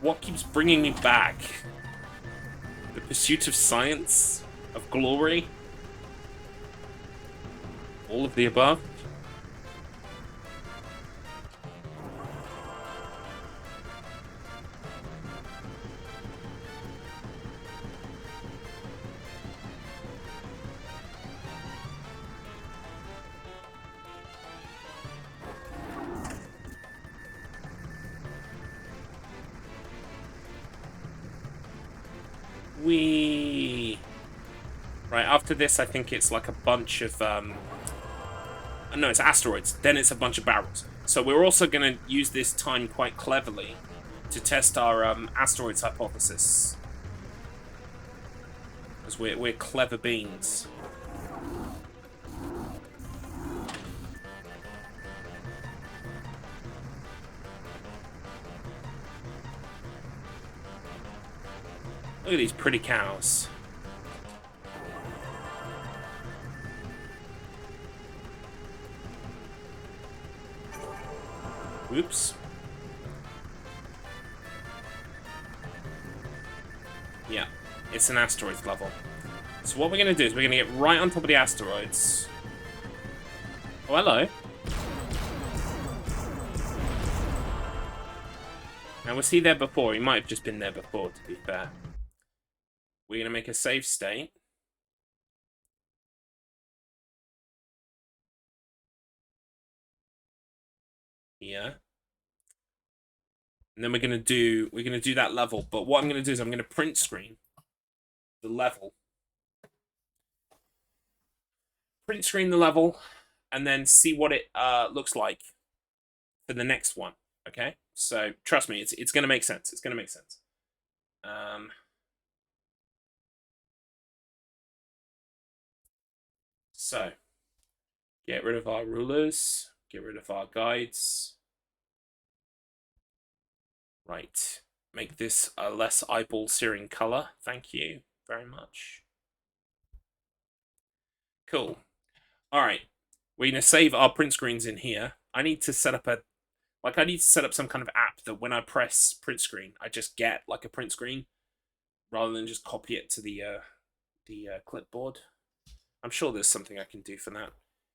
What keeps bringing me back? The pursuit of science? Of glory? All of the above? Right, after this, I think it's like a bunch of, no, it's asteroids. Then it's a bunch of barrels. So we're also going to use this time quite cleverly to test our asteroids hypothesis. Because we're clever beans. Look at these pretty cows. Oops. Yeah, it's an asteroids level. So what we're going to do is we're going to get right on top of the asteroids. Oh, hello. Now, was he there before? He might have just been there before, to be fair. We're going to make a save state. Here. And then we're gonna do that level. But what I'm gonna do is I'm gonna print screen the level. Print screen the level, and then see what it looks like for the next one. Okay? So trust me, it's gonna make sense. It's gonna make sense. So, get rid of our rulers, get rid of our guides. Right, make this a less eyeball-searing color. Thank you very much. Cool. All right, we're gonna save our print screens in here. I need to set up some kind of app that when I press print screen, I just get like a print screen rather than just copy it to the clipboard. I'm sure there's something I can do for that.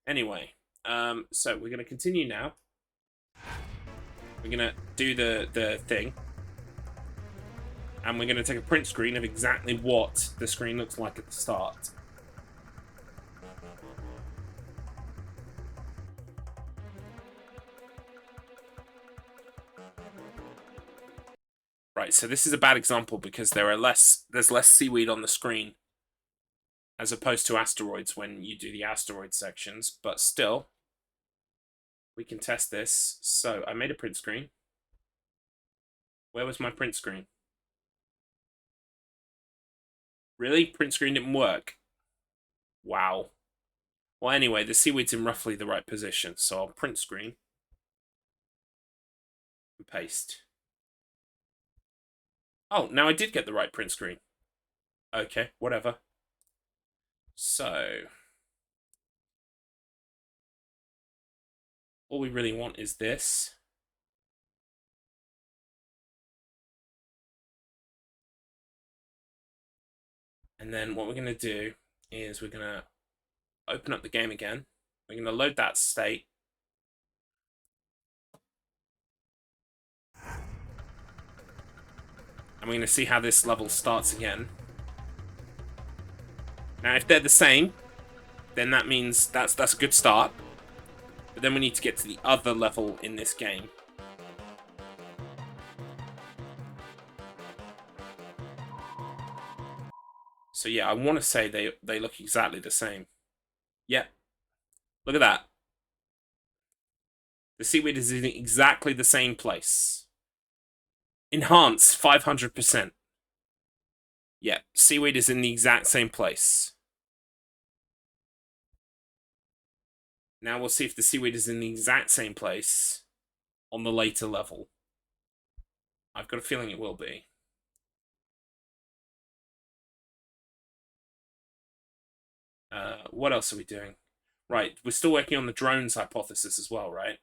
Anyway, so we're going to continue now. We're going to do the thing. And we're going to take a print screen of exactly what the screen looks like at the start. Right, so this is a bad example because there's less seaweed on the screen as opposed to asteroids when you do the asteroid sections, but still, we can test this. So I made a print screen. Where was my print screen? Really? Print screen didn't work? Wow. Well, anyway, the seaweed's in roughly the right position, so I'll print screen and paste. Oh, now I did get the right print screen. Okay, whatever. So, all we really want is this. And then what we're going to do is we're going to open up the game again. We're going to load that state. And we're going to see how this level starts again. Now, if they're the same, then that means that's a good start. But then we need to get to the other level in this game. So yeah, I want to say they look exactly the same. Yeah. Look at that. The seaweed is in exactly the same place. Enhance 500%. Yeah, seaweed is in the exact same place. Now we'll see if the seaweed is in the exact same place on the later level. I've got a feeling it will be. What else are we doing? Right, we're still working on the drones hypothesis as well, right?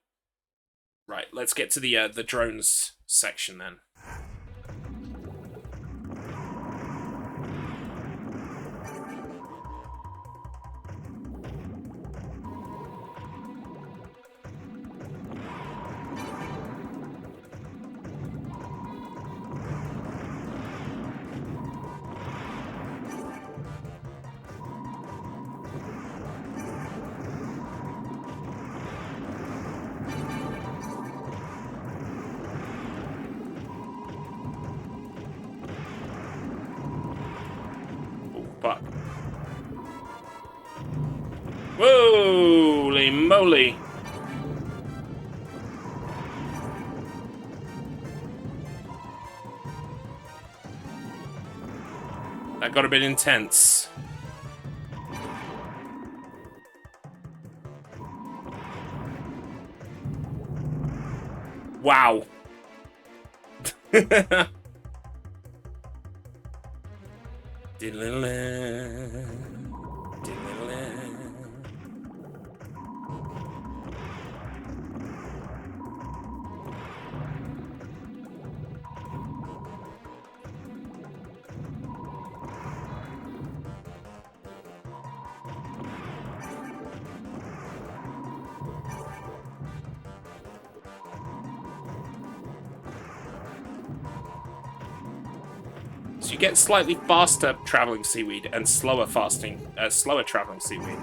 Right, let's get to the drones section then. Fuck. Holy moly! That got a bit intense. Wow. So you get slightly faster traveling seaweed and slower traveling seaweed.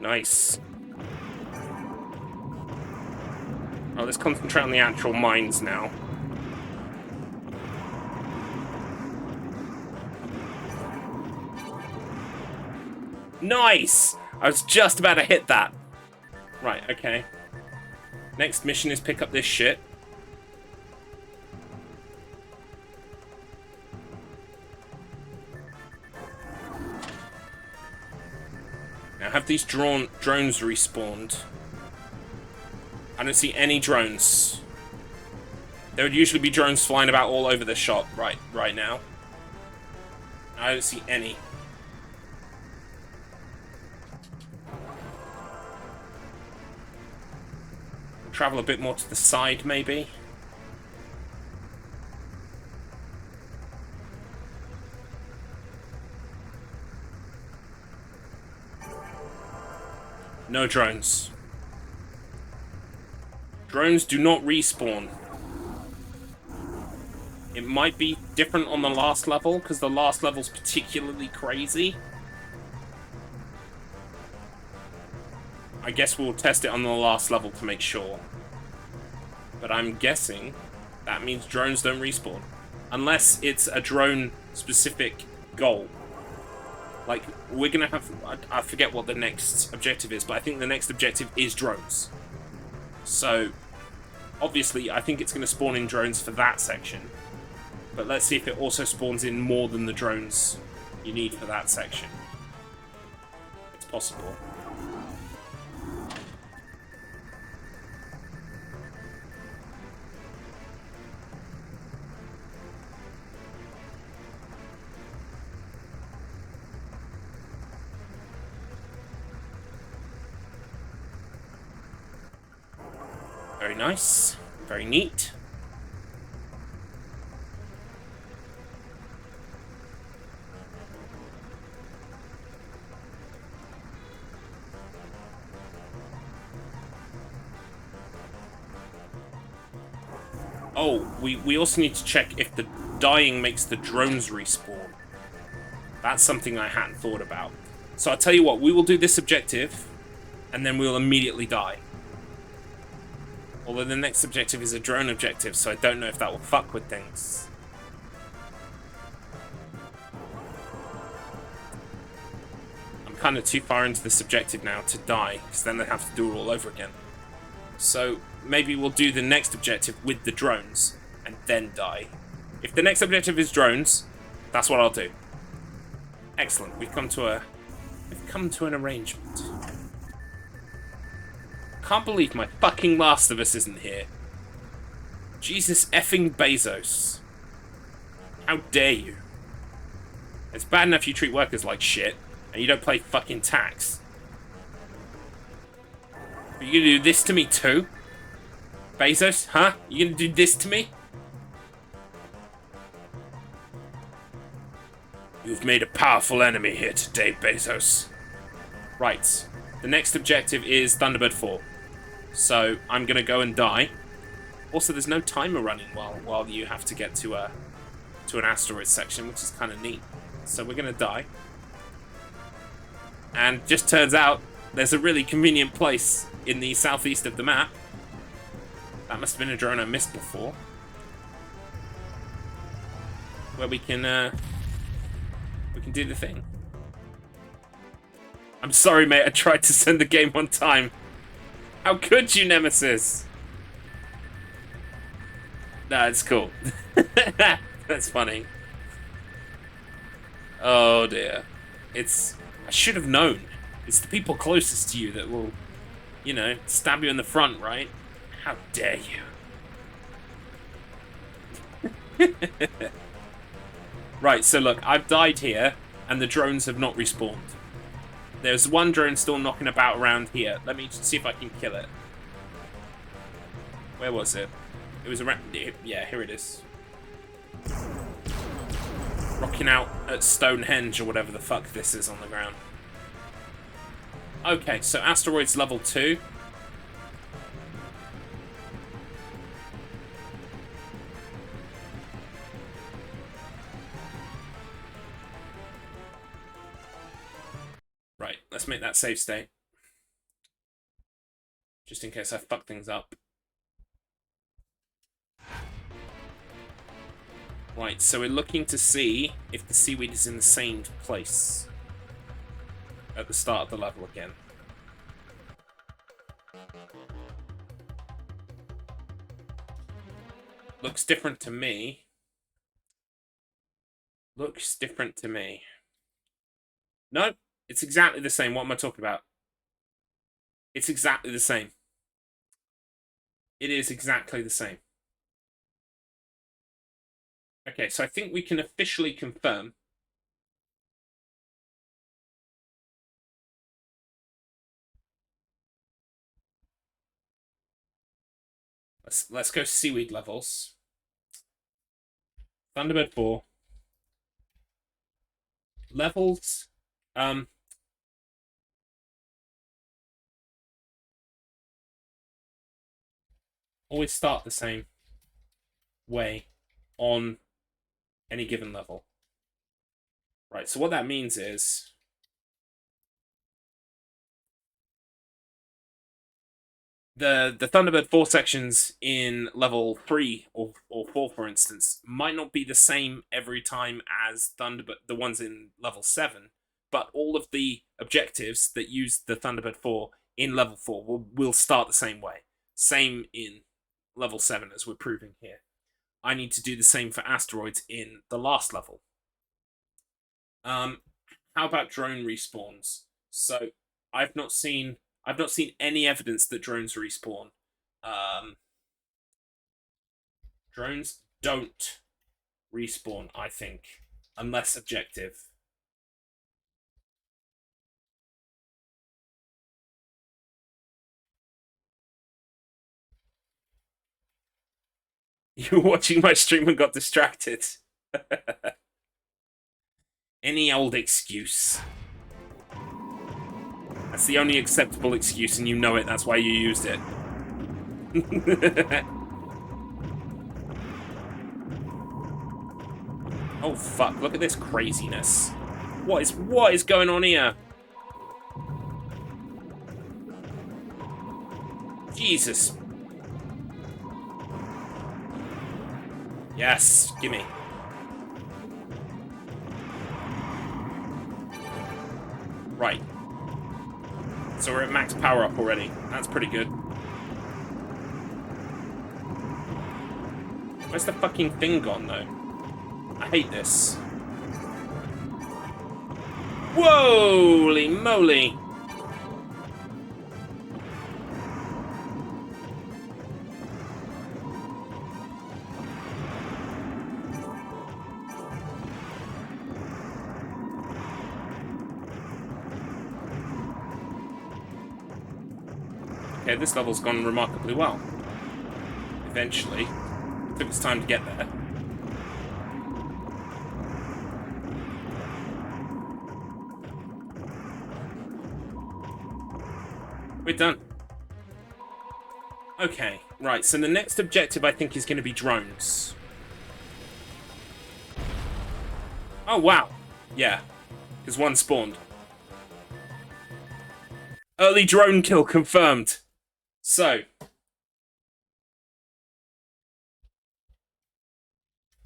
Nice. Oh, let's concentrate on the actual mines now. Nice! I was just about to hit that. Right, okay. Next mission is pick up this shit. Now, have these drones respawned? I don't see any drones. There would usually be drones flying about all over the shop right now. I don't see any. Travel a bit more to the side, maybe. No drones. Drones do not respawn. It might be different on the last level, because the last level's particularly crazy. I guess we'll test it on the last level to make sure. But I'm guessing that means drones don't respawn. Unless it's a drone-specific goal. Like, we're gonna have... I forget what the next objective is, but I think the next objective is drones. So, obviously, I think it's gonna spawn in drones for that section. But let's see if it also spawns in more than the drones you need for that section. It's possible. Very nice. Very neat. Oh, we also need to check if the dying makes the drones respawn. That's something I hadn't thought about. So I'll tell you what, we will do this objective, and then we'll immediately die. Although the next objective is a drone objective, so I don't know if that will fuck with things. I'm kind of too far into this objective now to die, because then I have to do it all over again. So maybe we'll do the next objective with the drones, and then die. If the next objective is drones, that's what I'll do. Excellent, we've come to an arrangement. Can't believe my fucking Last of Us isn't here. Jesus effing Bezos. How dare you? It's bad enough you treat workers like shit, and you don't pay fucking tax. Are you gonna do this to me too? Bezos, huh? You gonna do this to me? You've made a powerful enemy here today, Bezos. Right. The next objective is Thunderbird 4. So, I'm gonna go and die. Also, there's no timer running while you have to get to an asteroid section, which is kind of neat. So we're gonna die. And just turns out, there's a really convenient place in the southeast of the map. That must have been a drone I missed before. Where we can do the thing. I'm sorry, mate, I tried to send the game on time. How could you, Nemesis? Nah, it's cool. That's funny. Oh dear. I should have known. It's the people closest to you that will, you know, stab you in the front, right? How dare you? Right, so look, I've died here, and the drones have not respawned. There's one drone still knocking about around here. Let me see if I can kill it. Where was it? It was around... Yeah, here it is. Rocking out at Stonehenge or whatever the fuck this is on the ground. Okay, so asteroid's level 2. Right, let's make that save state. just in case I fuck things up. Right, so we're looking to see if the seaweed is in the same place at the start of the level again. Looks different to me. Looks different to me. No, it's exactly the same. What am I talking about? It's exactly the same. It is exactly the same. Okay, so I think we can officially confirm. Let's go seaweed levels. Thunderbird 4. Levels. Always start the same way on any given level. Right, so what that means is the Thunderbird 4 sections in level 3 or 4, for instance, might not be the same every time as Thunderbird, the ones in level 7, but all of the objectives that use the Thunderbird 4 in level 4 will start the same way. Same in level 7, as we're proving here. I need to do the same for asteroids in the last level. How about drone respawns? So I've not seen any evidence that drones respawn. Drones don't respawn, I think, unless objective. You were watching my stream and got distracted. Any old excuse. That's the only acceptable excuse, and you know it. That's why you used it. Oh fuck! Look at this craziness. What is going on here? Jesus. Yes, gimme. Right. So we're at max power up already. That's pretty good. Where's the fucking thing gone, though? I hate this. Holy moly! Okay, this level's gone remarkably well. Eventually. It took its time to get there. We're done. Okay, right, so the next objective I think is going to be drones. Oh, wow. Yeah, because one spawned. Early drone kill confirmed. So,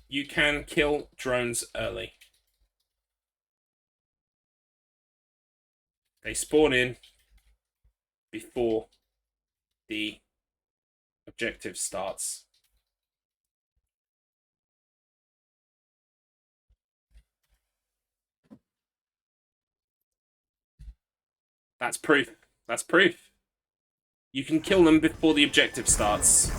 you can kill drones early. They spawn in before the objective starts. That's proof. That's proof. You can kill them before the objective starts.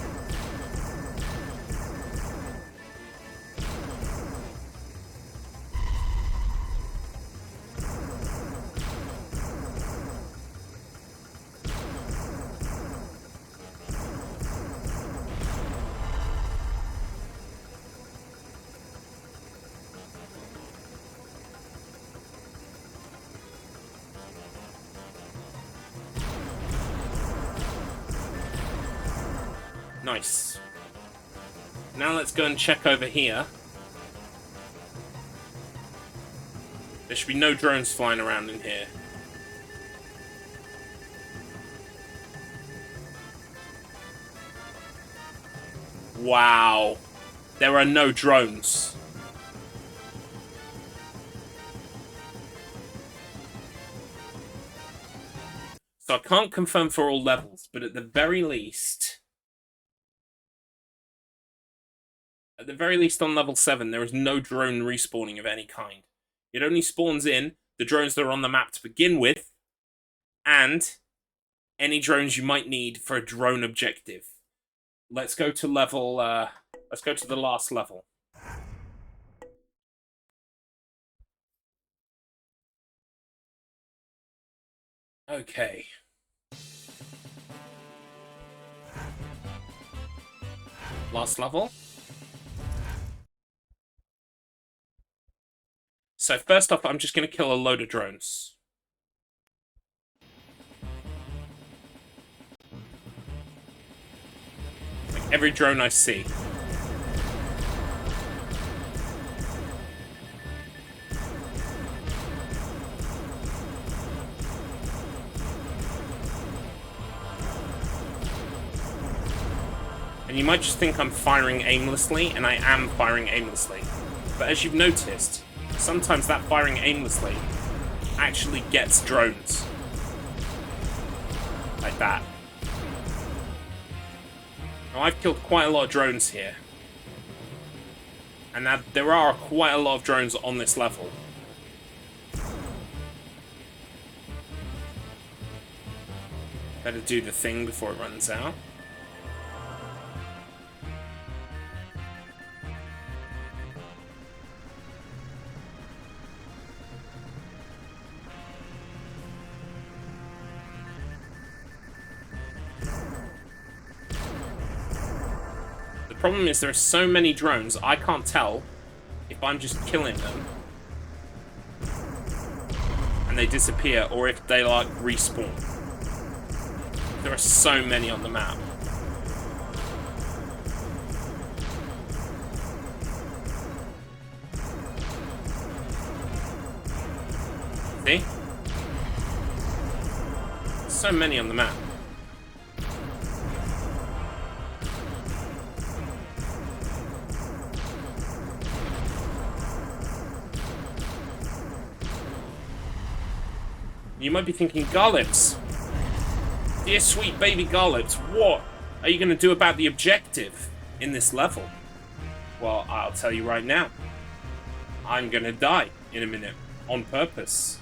Nice. Now let's go and check over here. There should be no drones flying around in here. Wow. There are no drones. So I can't confirm for all levels, but at the very least on level 7, there is no drone respawning of any kind. It only spawns in the drones that are on the map to begin with, and any drones you might need for a drone objective. Let's go to level, let's go to the last level. Okay. Last level. So first off, I'm just going to kill a load of drones. Like every drone I see. And you might just think I'm firing aimlessly, and I am firing aimlessly. But as you've noticed, sometimes that firing aimlessly actually gets drones. Like that. Now, I've killed quite a lot of drones here. And there are quite a lot of drones on this level. Better do the thing before it runs out. The problem is there are so many drones, I can't tell if I'm just killing them and they disappear, or if they, like, respawn. There are so many on the map. See? So many on the map. You might be thinking, Garlips, dear sweet baby Garlips, what are you going to do about the objective in this level? Well, I'll tell you right now. I'm going to die in a minute, on purpose.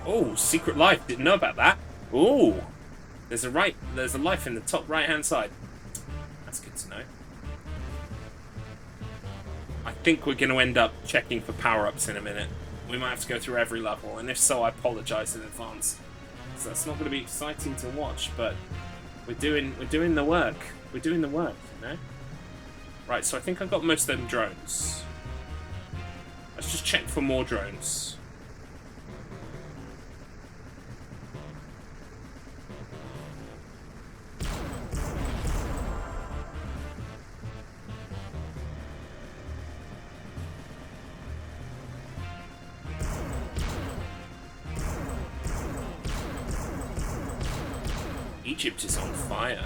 Oh, secret life, didn't know about that. Ooh. There's a life in the top right-hand side. That's good to know. I think we're going to end up checking for power-ups in a minute. We might have to go through every level, and if so, I apologize in advance. So that's not going to be exciting to watch, but we're doing the work. We're doing the work, you know? Right, so I think I've got most of them drones. Let's just check for more drones. Egypt is on fire.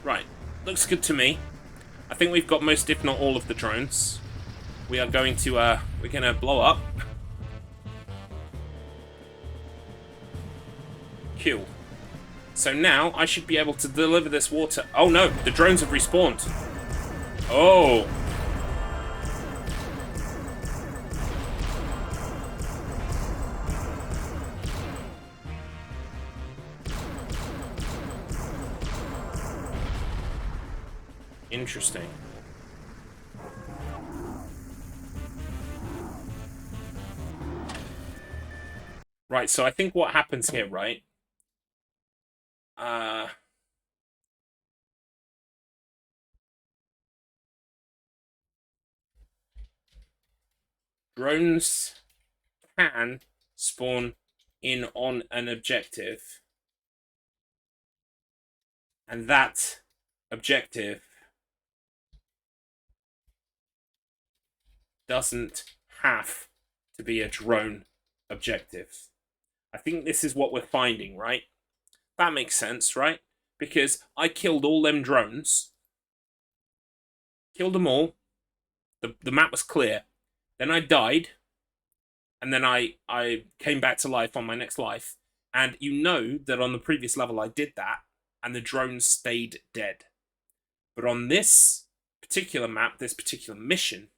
Right, looks good to me. I think we've got most, if not all, of the drones. We are going to, we're gonna blow up. Kill. So now, I should be able to deliver this water. Oh no, the drones have respawned. Oh. Interesting. Right, so I think what happens here, right? Drones can spawn in on an objective, and that objective doesn't have to be a drone objective. I think this is what we're finding, right? That makes sense, right? Because I killed all them drones. Killed them all. The map was clear. Then I died. And then I came back to life on my next life. And you know that on the previous level I did that. And the drones stayed dead. But on this particular map, this particular mission,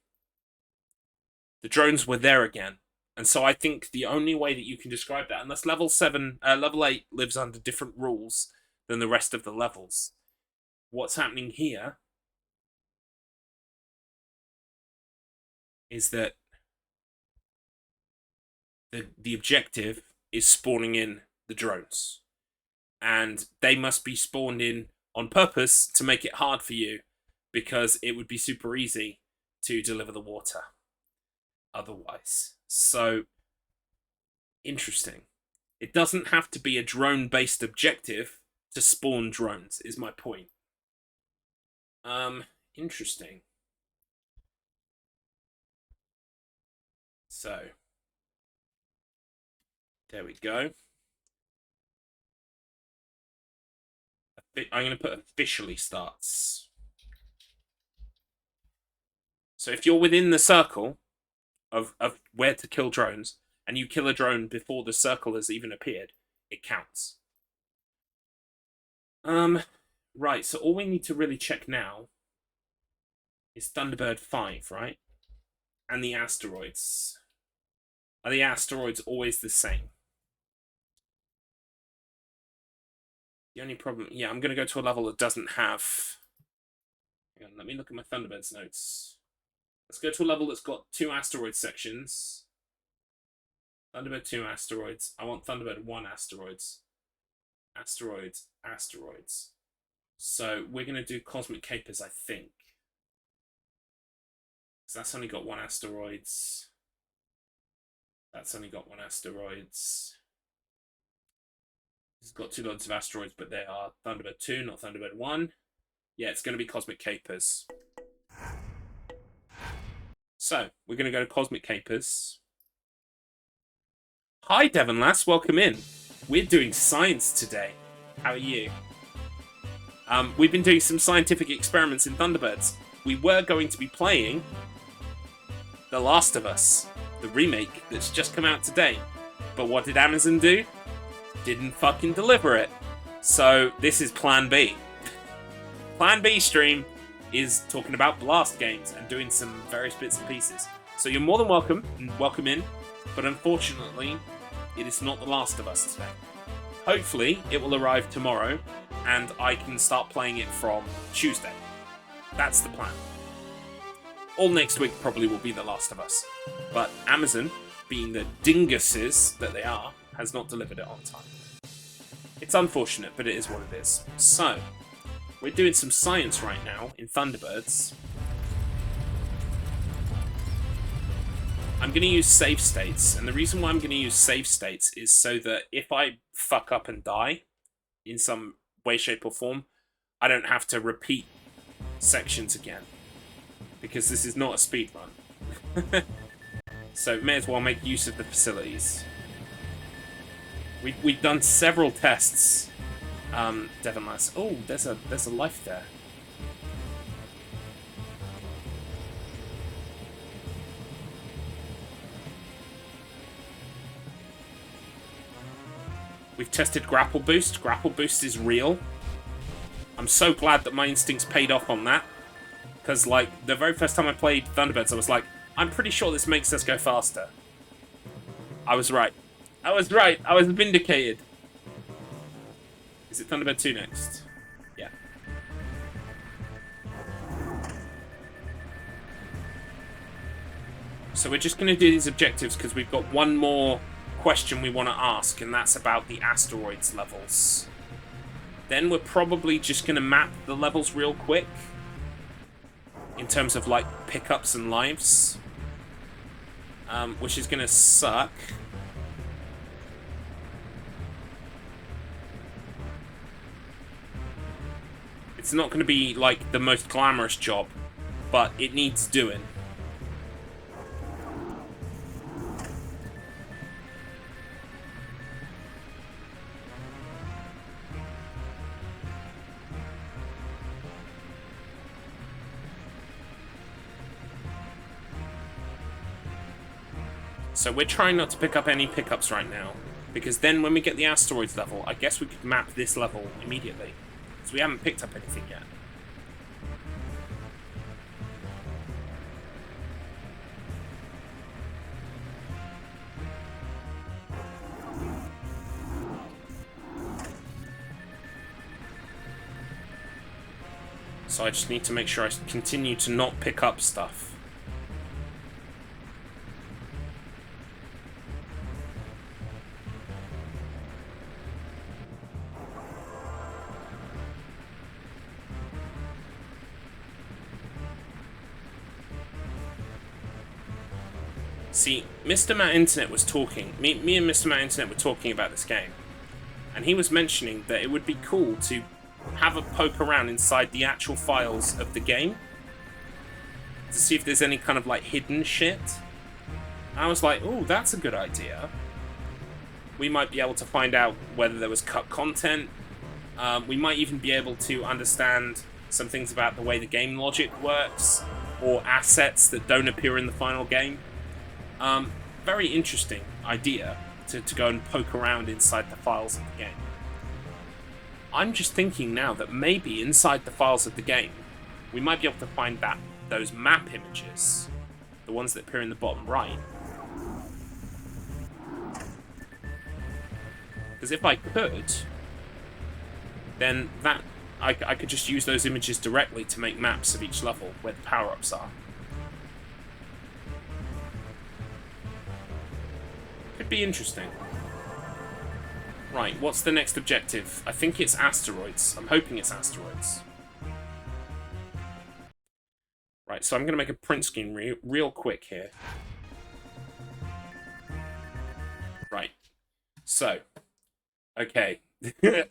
the drones were there again. And so I think the only way that you can describe that, unless level 8 lives under different rules than the rest of the levels, what's happening here is that the objective is spawning in the drones. And they must be spawned in on purpose to make it hard for you, because it would be super easy to deliver the water otherwise. So, interesting. It doesn't have to be a drone-based objective to spawn drones, is my point. Interesting. So, there we go. I'm going to put officially starts. So if you're within the circle of where to kill drones, and you kill a drone before the circle has even appeared, it counts. Right, so all we need to really check now is Thunderbird 5, right? And the asteroids. Are the asteroids always the same? The only problem... Yeah, I'm going to go to a level that doesn't have... Hang on, let me look at my Thunderbirds notes. Let's go to a level that's got 2 asteroid sections. Thunderbird 2 asteroids. I want Thunderbird 1 asteroids. Asteroids, asteroids. So we're going to do Cosmic Capers, I think. So that's only got 1 asteroids. That's only got 1 asteroids. It's got 2 loads of asteroids, but they are Thunderbird 2, not Thunderbird 1. Yeah, it's going to be Cosmic Capers. So, we're going to go to Cosmic Capers. Hi, Devon Lass, welcome in. We're doing science today. How are you? We've been doing some scientific experiments in Thunderbirds. We were going to be playing The Last of Us, the remake that's just come out today. But what did Amazon do? Didn't fucking deliver it. So this is Plan B. Plan B stream is talking about Blast games and doing some various bits and pieces. So you're more than welcome in, but unfortunately, it is not The Last of Us today. Hopefully, it will arrive tomorrow, and I can start playing it from Tuesday. That's the plan. All next week probably will be The Last of Us. But Amazon, being the dinguses that they are, has not delivered it on time. It's unfortunate, but it is what it is. So, we're doing some science right now in Thunderbirds. I'm going to use save states, and the reason why I'm going to use save states is so that if I fuck up and die in some way, shape, or form, I don't have to repeat sections again, because this is not a speed run. So may as well make use of the facilities. We've done several tests, Devon Lass. Oh, there's a life there. We've tested Grapple Boost. Grapple Boost is real. I'm so glad that my instincts paid off on that. Because, like, the very first time I played Thunderbirds, I was like, I'm pretty sure this makes us go faster. I was right. I was right. I was vindicated. Is it Thunderbird 2 next? Yeah. So we're just going to do these objectives because we've got one more question we want to ask, and that's about the asteroids levels. Then we're probably just going to map the levels real quick in terms of like pickups and lives. which is going to suck. It's not going to be, like, the most glamorous job, but it needs doing. So we're trying not to pick up any pickups right now, because then when we get the asteroids level, I guess we could map this level immediately. So we haven't picked up anything yet. So I just need to make sure I continue to not pick up stuff. See, Mr. Matt Internet was talking, me and Mr. Matt Internet were talking about this game, and he was mentioning that it would be cool to have a poke around inside the actual files of the game to see if there's any kind of, like, hidden shit. I was like, oh, that's a good idea. We might be able to find out whether there was cut content. We might even be able to understand some things about the way the game logic works, or assets that don't appear in the final game. Very interesting idea to go and poke around inside the files of the game. I'm just thinking now that maybe inside the files of the game, we might be able to find those map images, the ones that appear in the bottom right. Because if I could, then I could just use those images directly to make maps of each level where the power-ups are. Could be interesting. Right, what's the next objective? I think it's asteroids. I'm hoping it's asteroids. Right, so I'm going to make a print screen real quick here. Right. So, okay.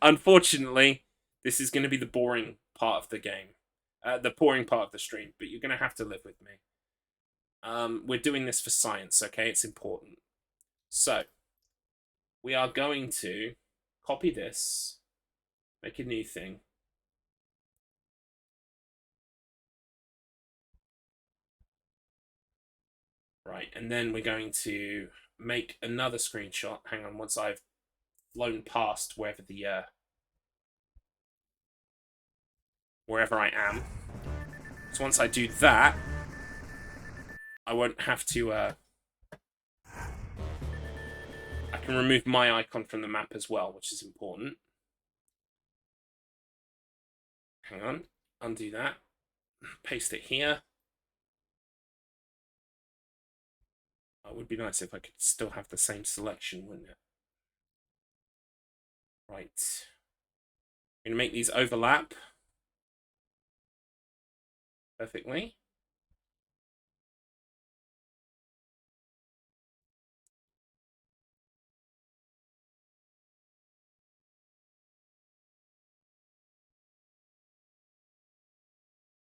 Unfortunately, this is going to be the boring part of the game. The boring part of the stream, but you're going to have to live with me. We're doing this for science, okay? It's important. So, we are going to copy this, make a new thing. Right, and then we're going to make another screenshot. Hang on, once I've flown past wherever I am. So once I do that, I won't have to, I can remove my icon from the map as well, which is important. Hang on, undo that, paste it here. It would be nice if I could still have the same selection, wouldn't it? Right. I'm going to make these overlap perfectly.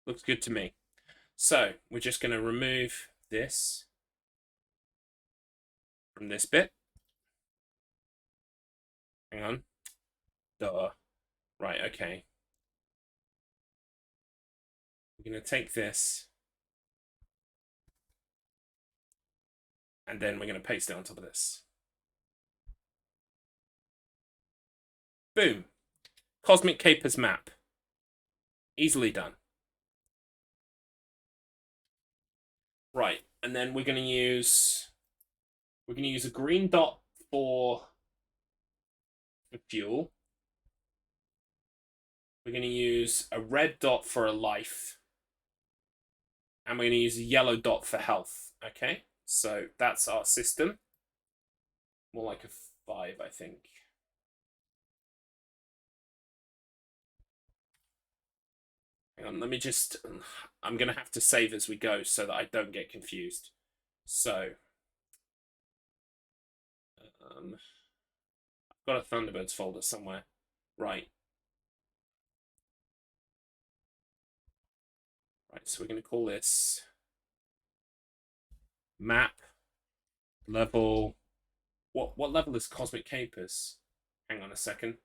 Looks good to me. So we're just going to remove this from this bit. Hang on. Duh. Right, okay. We're going to take this, and then we're going to paste it on top of this. Boom. Cosmic Capers map. Easily done. Right, and then we're going to use a green dot for fuel. We're going to use a red dot for a life. And we're going to use a yellow dot for health. Okay, so that's our system. More like a 5, I think. Hang on, let me just... I'm going to have to save as we go so that I don't get confused. So, I've got a Thunderbirds folder somewhere. Right. Right, so we're going to call this map level. What level is Cosmic Capers? Hang on a second.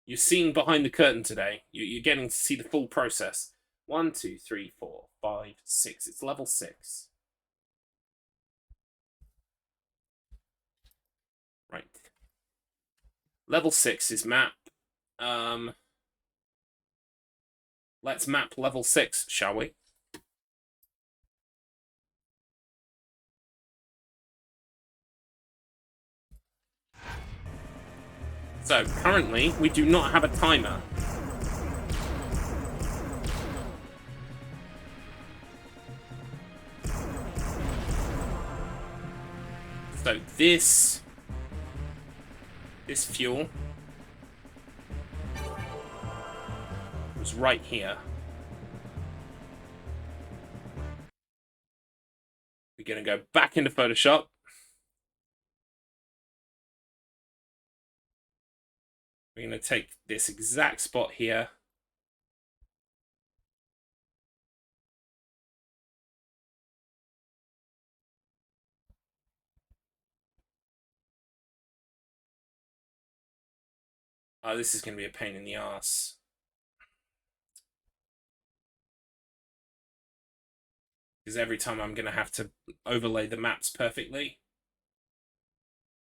You're seeing behind the curtain today. You're getting to see the full process. 1, 2, 3, 4, 5, 6. It's level 6. Right. Level 6 is map. Let's map level 6, shall we? So, currently, we do not have a timer. So, this fuel was right here. We're going to go back into Photoshop. We're going to take this exact spot here. Oh, this is going to be a pain in the ass. Because every time I'm going to have to overlay the maps perfectly.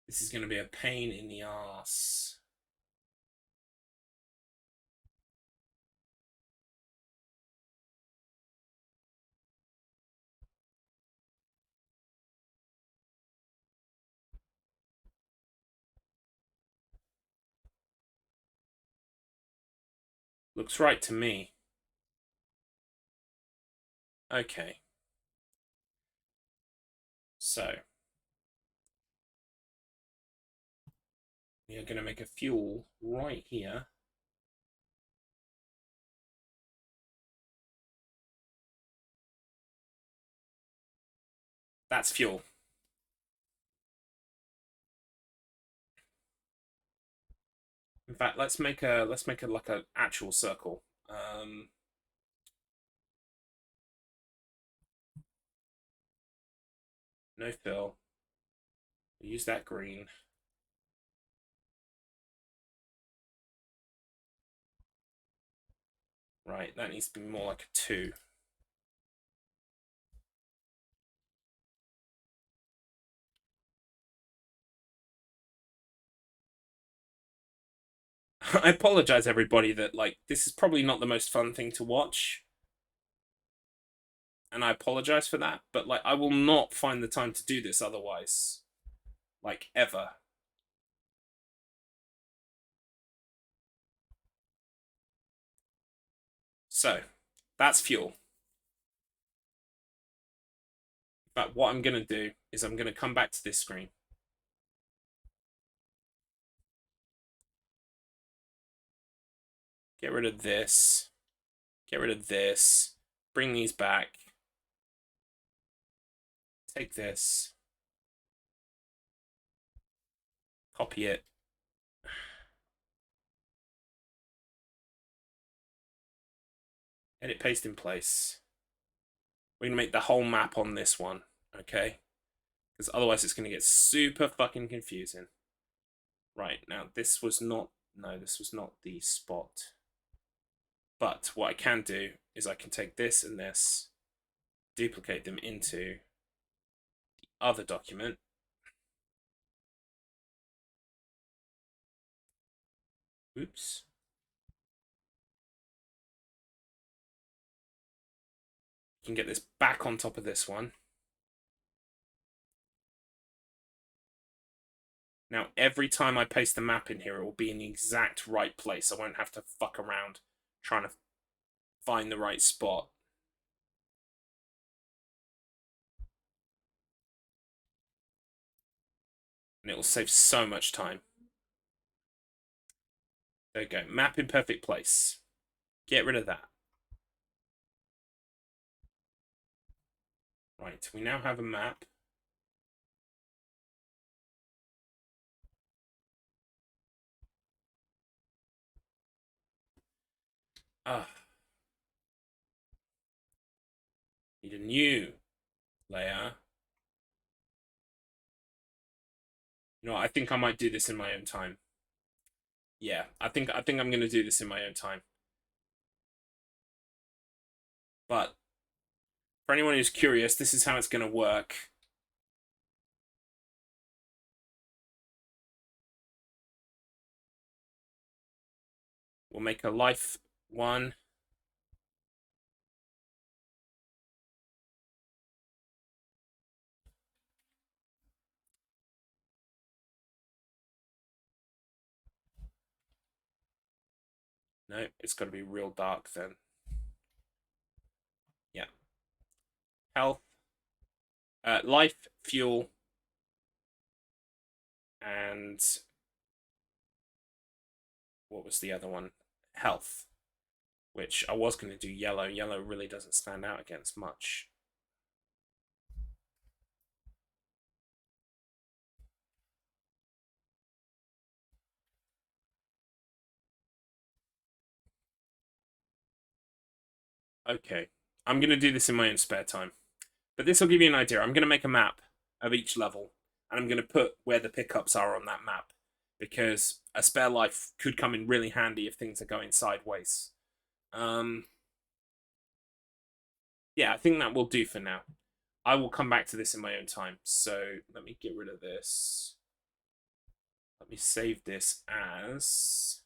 This is going to be a pain in the ass. Looks right to me. Okay. So, we are going to make a fuel right here. That's fuel. In fact, let's make a like an actual circle. No fill. Use that green. Right, that needs to be more like a 2. I apologize, everybody, that like this is probably not the most fun thing to watch, and I apologize for that. But like, I will not find the time to do this otherwise, like ever. So, that's fuel. But what I'm gonna do is I'm gonna come back to this screen. Get rid of this. Get rid of this. Bring these back. Take this. Copy it. Edit, paste in place. We're going to make the whole map on this one, okay? Because otherwise it's going to get super fucking confusing. Right, now this was not... No, this was not the spot. But what I can do is I can take this and this, duplicate them into the other document. Oops. You can get this back on top of this one. Now, every time I paste the map in here, it will be in the exact right place. I won't have to fuck around trying to find the right spot. And it will save so much time. There you go. Map in perfect place. Get rid of that. Right, we now have a map. Ah, need a new layer. You know, I think I might do this in my own time. Yeah, I think I'm gonna do this in my own time. But for anyone who's curious, this is how it's gonna work. We'll make a life one. No, it's got to be real dark then. Yeah. Health, life, fuel, and what was the other one? Health, which I was going to do yellow. Yellow really doesn't stand out against much. Okay, I'm going to do this in my own spare time. But this will give you an idea. I'm going to make a map of each level, and I'm going to put where the pickups are on that map, because a spare life could come in really handy if things are going sideways. Yeah, I think that will do for now. I will come back to this in my own time. So let me get rid of this. Let me save this as...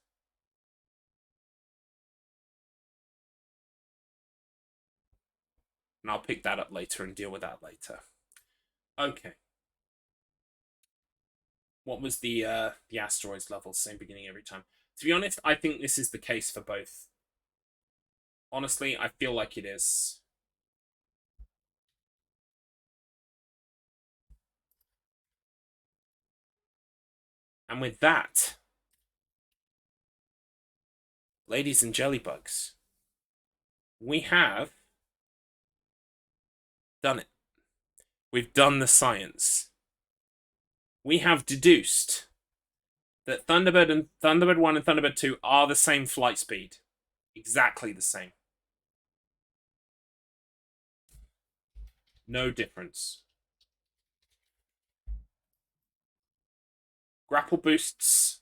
And I'll pick that up later and deal with that later. Okay. What was the asteroids level? Same beginning every time. To be honest, I think this is the case for both. Honestly, I feel like it is. And with that, ladies and jellybugs, we have done it. We've done the science. We have deduced that Thunderbird and Thunderbird 1 and Thunderbird 2 are the same flight speed. Exactly the same. No difference. Grapple boosts,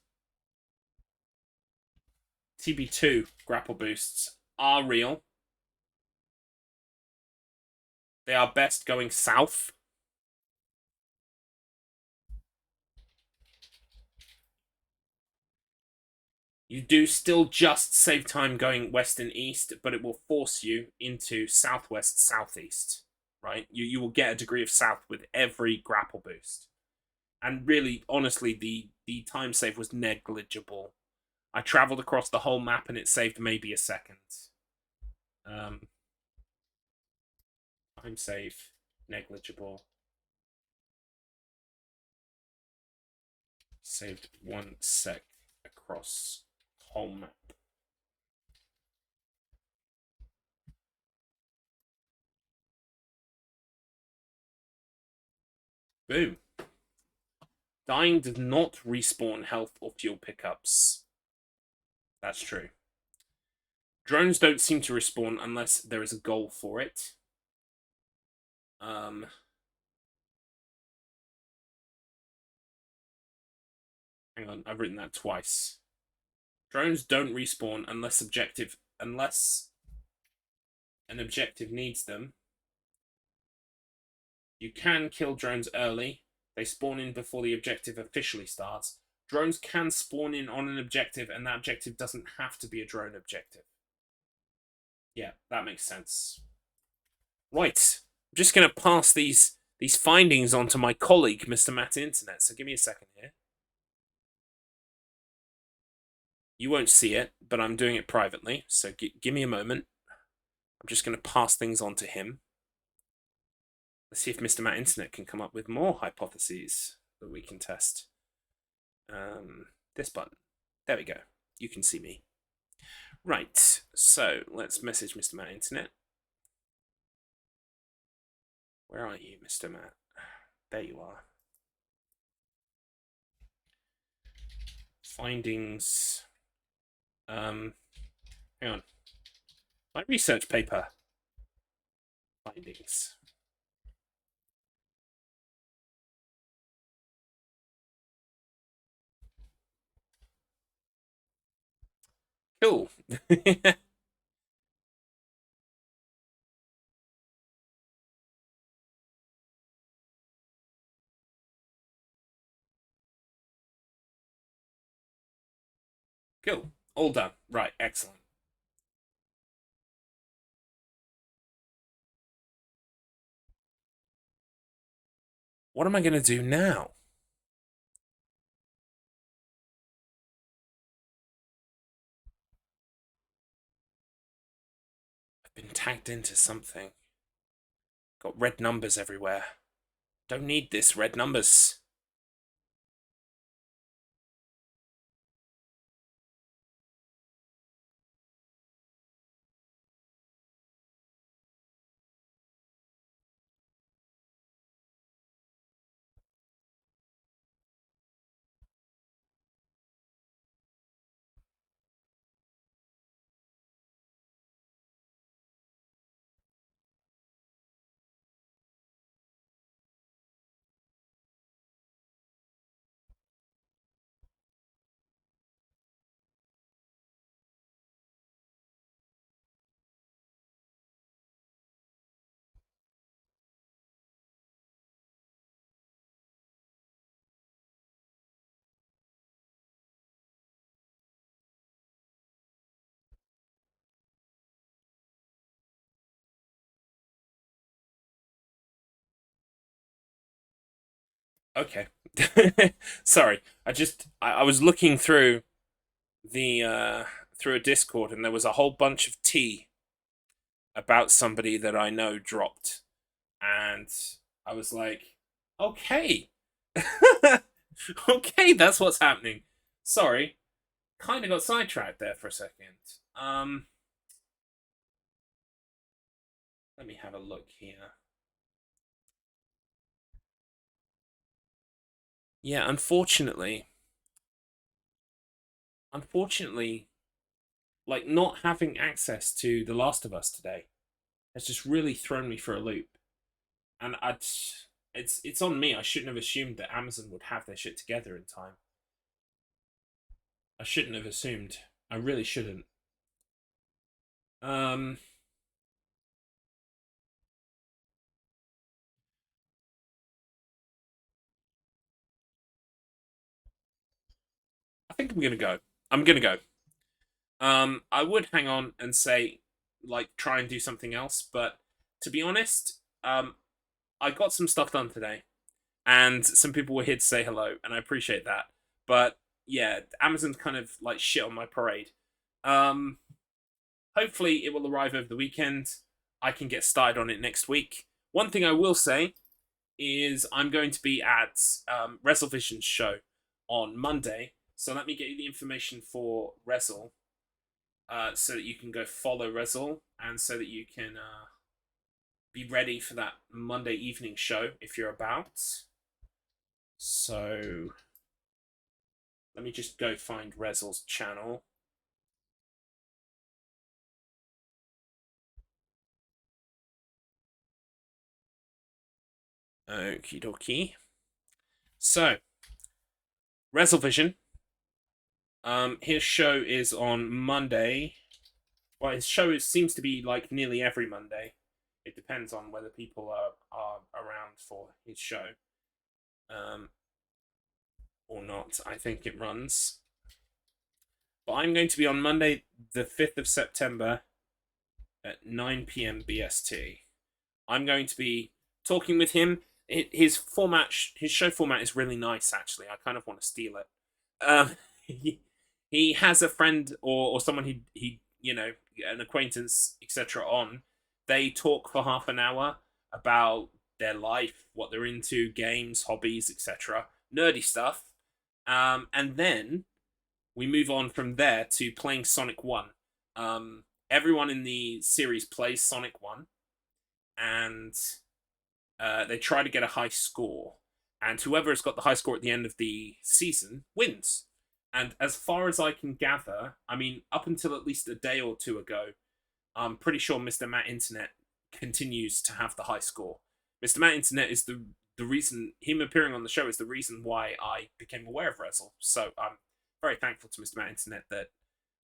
TB2 grapple boosts are real. They are best going south. You do still just save time going west and east, but it will force you into southwest, southeast, right? You will get a degree of south with every grapple boost. And really, honestly, the time save was negligible. I traveled across the whole map and it saved maybe a second. Time save, negligible. Saved 1 sec across whole map. Boom. Dying does not respawn health or fuel pickups. That's true. Drones don't seem to respawn unless there is a goal for it. Hang on, I've written that twice. Drones don't respawn unless an objective needs them. You can kill drones early. They spawn in before the objective officially starts. Drones can spawn in on an objective, and that objective doesn't have to be a drone objective. Yeah, that makes sense. Right. I'm just going to pass these findings on to my colleague, Mr. Matt Internet. So give me a second here. You won't see it, but I'm doing it privately. So give me a moment. I'm just going to pass things on to him. Let's see if Mr. Matt Internet can come up with more hypotheses that we can test. This button. There we go. You can see me. Right. So let's message Mr. Matt Internet. Where are you, Mr. Matt? There you are. Findings. Hang on. My research paper findings. Cool. Cool. All done. Right. Excellent. What am I going to do now? I've been tagged into something. Got red numbers everywhere. Don't need this red numbers. Okay. Sorry. I was looking through the through a Discord and there was a whole bunch of tea about somebody that I know dropped. And I was like, okay. Okay, that's what's happening. Sorry. Kind of got sidetracked there for a second. Um Let me have a look here. Yeah, unfortunately, like not having access to The Last of Us today has just really thrown me for a loop. And it's on me. I shouldn't have assumed that Amazon would have their shit together in time. I shouldn't have assumed. I really shouldn't. Um, I think I'm gonna go. I'm gonna go. I would hang on and say, like, try and do something else, but to be honest, I got some stuff done today, and some people were here to say hello, and I appreciate that. But yeah, Amazon's kind of like shit on my parade. Um, Hopefully, it will arrive over the weekend. I can get started on it next week. One thing I will say is I'm going to be at WrestleVision's show on Monday. So let me get you the information for Wrestle, so that you can go follow Wrestle and so that you can be ready for that Monday evening show if you're about. So let me just go find Wrestle's channel. Okie dokie. So, WrestleVision. His show is on Monday. Well, his show seems to be like nearly every Monday. It depends on whether people are around for his show, um, or not. I think it runs. But I'm going to be on Monday, the 5th of September at 9 p.m. BST. I'm going to be talking with him. His format, his show format is really nice. Actually, I kind of want to steal it. He has a friend or someone he an acquaintance etc. on. They talk for half an hour about their life, what they're into, games, hobbies, etc. Nerdy stuff. And then we move on from there to playing Sonic 1. Everyone in the series plays Sonic 1, and they try to get a high score. And whoever has got the high score at the end of the season wins. And as far as I can gather, I mean, up until at least a day or two ago, I'm pretty sure Mr. Matt Internet continues to have the high score. Mr. Matt Internet is the reason, him appearing on the show is the reason why I became aware of Rezzle. So I'm very thankful to Mr. Matt Internet that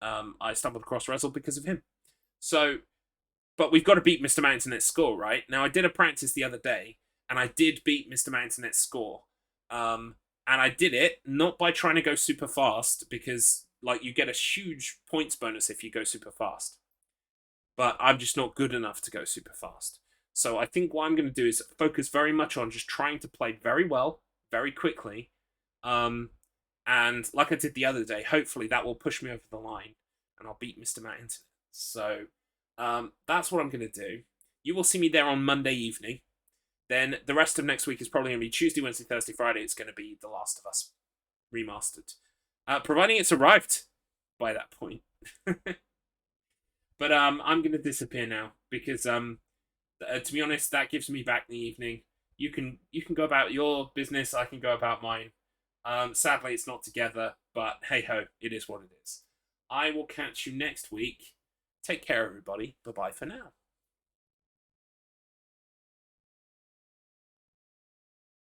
I stumbled across Rezzle because of him. So, but we've got to beat Mr. Matt Internet's score, right? Now, I did a practice the other day, and I did beat Mr. Matt Internet's score. And I did it not by trying to go super fast, because like you get a huge points bonus if you go super fast. But I'm just not good enough to go super fast. So I think what I'm going to do is focus very much on just trying to play very well, very quickly. And like I did the other day, hopefully that will push me over the line and I'll beat Mr. Matt Internet. So that's what I'm going to do. You will see me there on Monday evening. Then the rest of next week is probably going to be Tuesday, Wednesday, Thursday, Friday. It's going to be The Last of Us remastered. Providing it's arrived by that point. But I'm going to disappear now because to be honest, that gives me back the evening. You can go about your business. I can go about mine. Sadly, it's not together, but hey ho, it is what it is. I will catch you next week. Take care, everybody. Bye bye for now.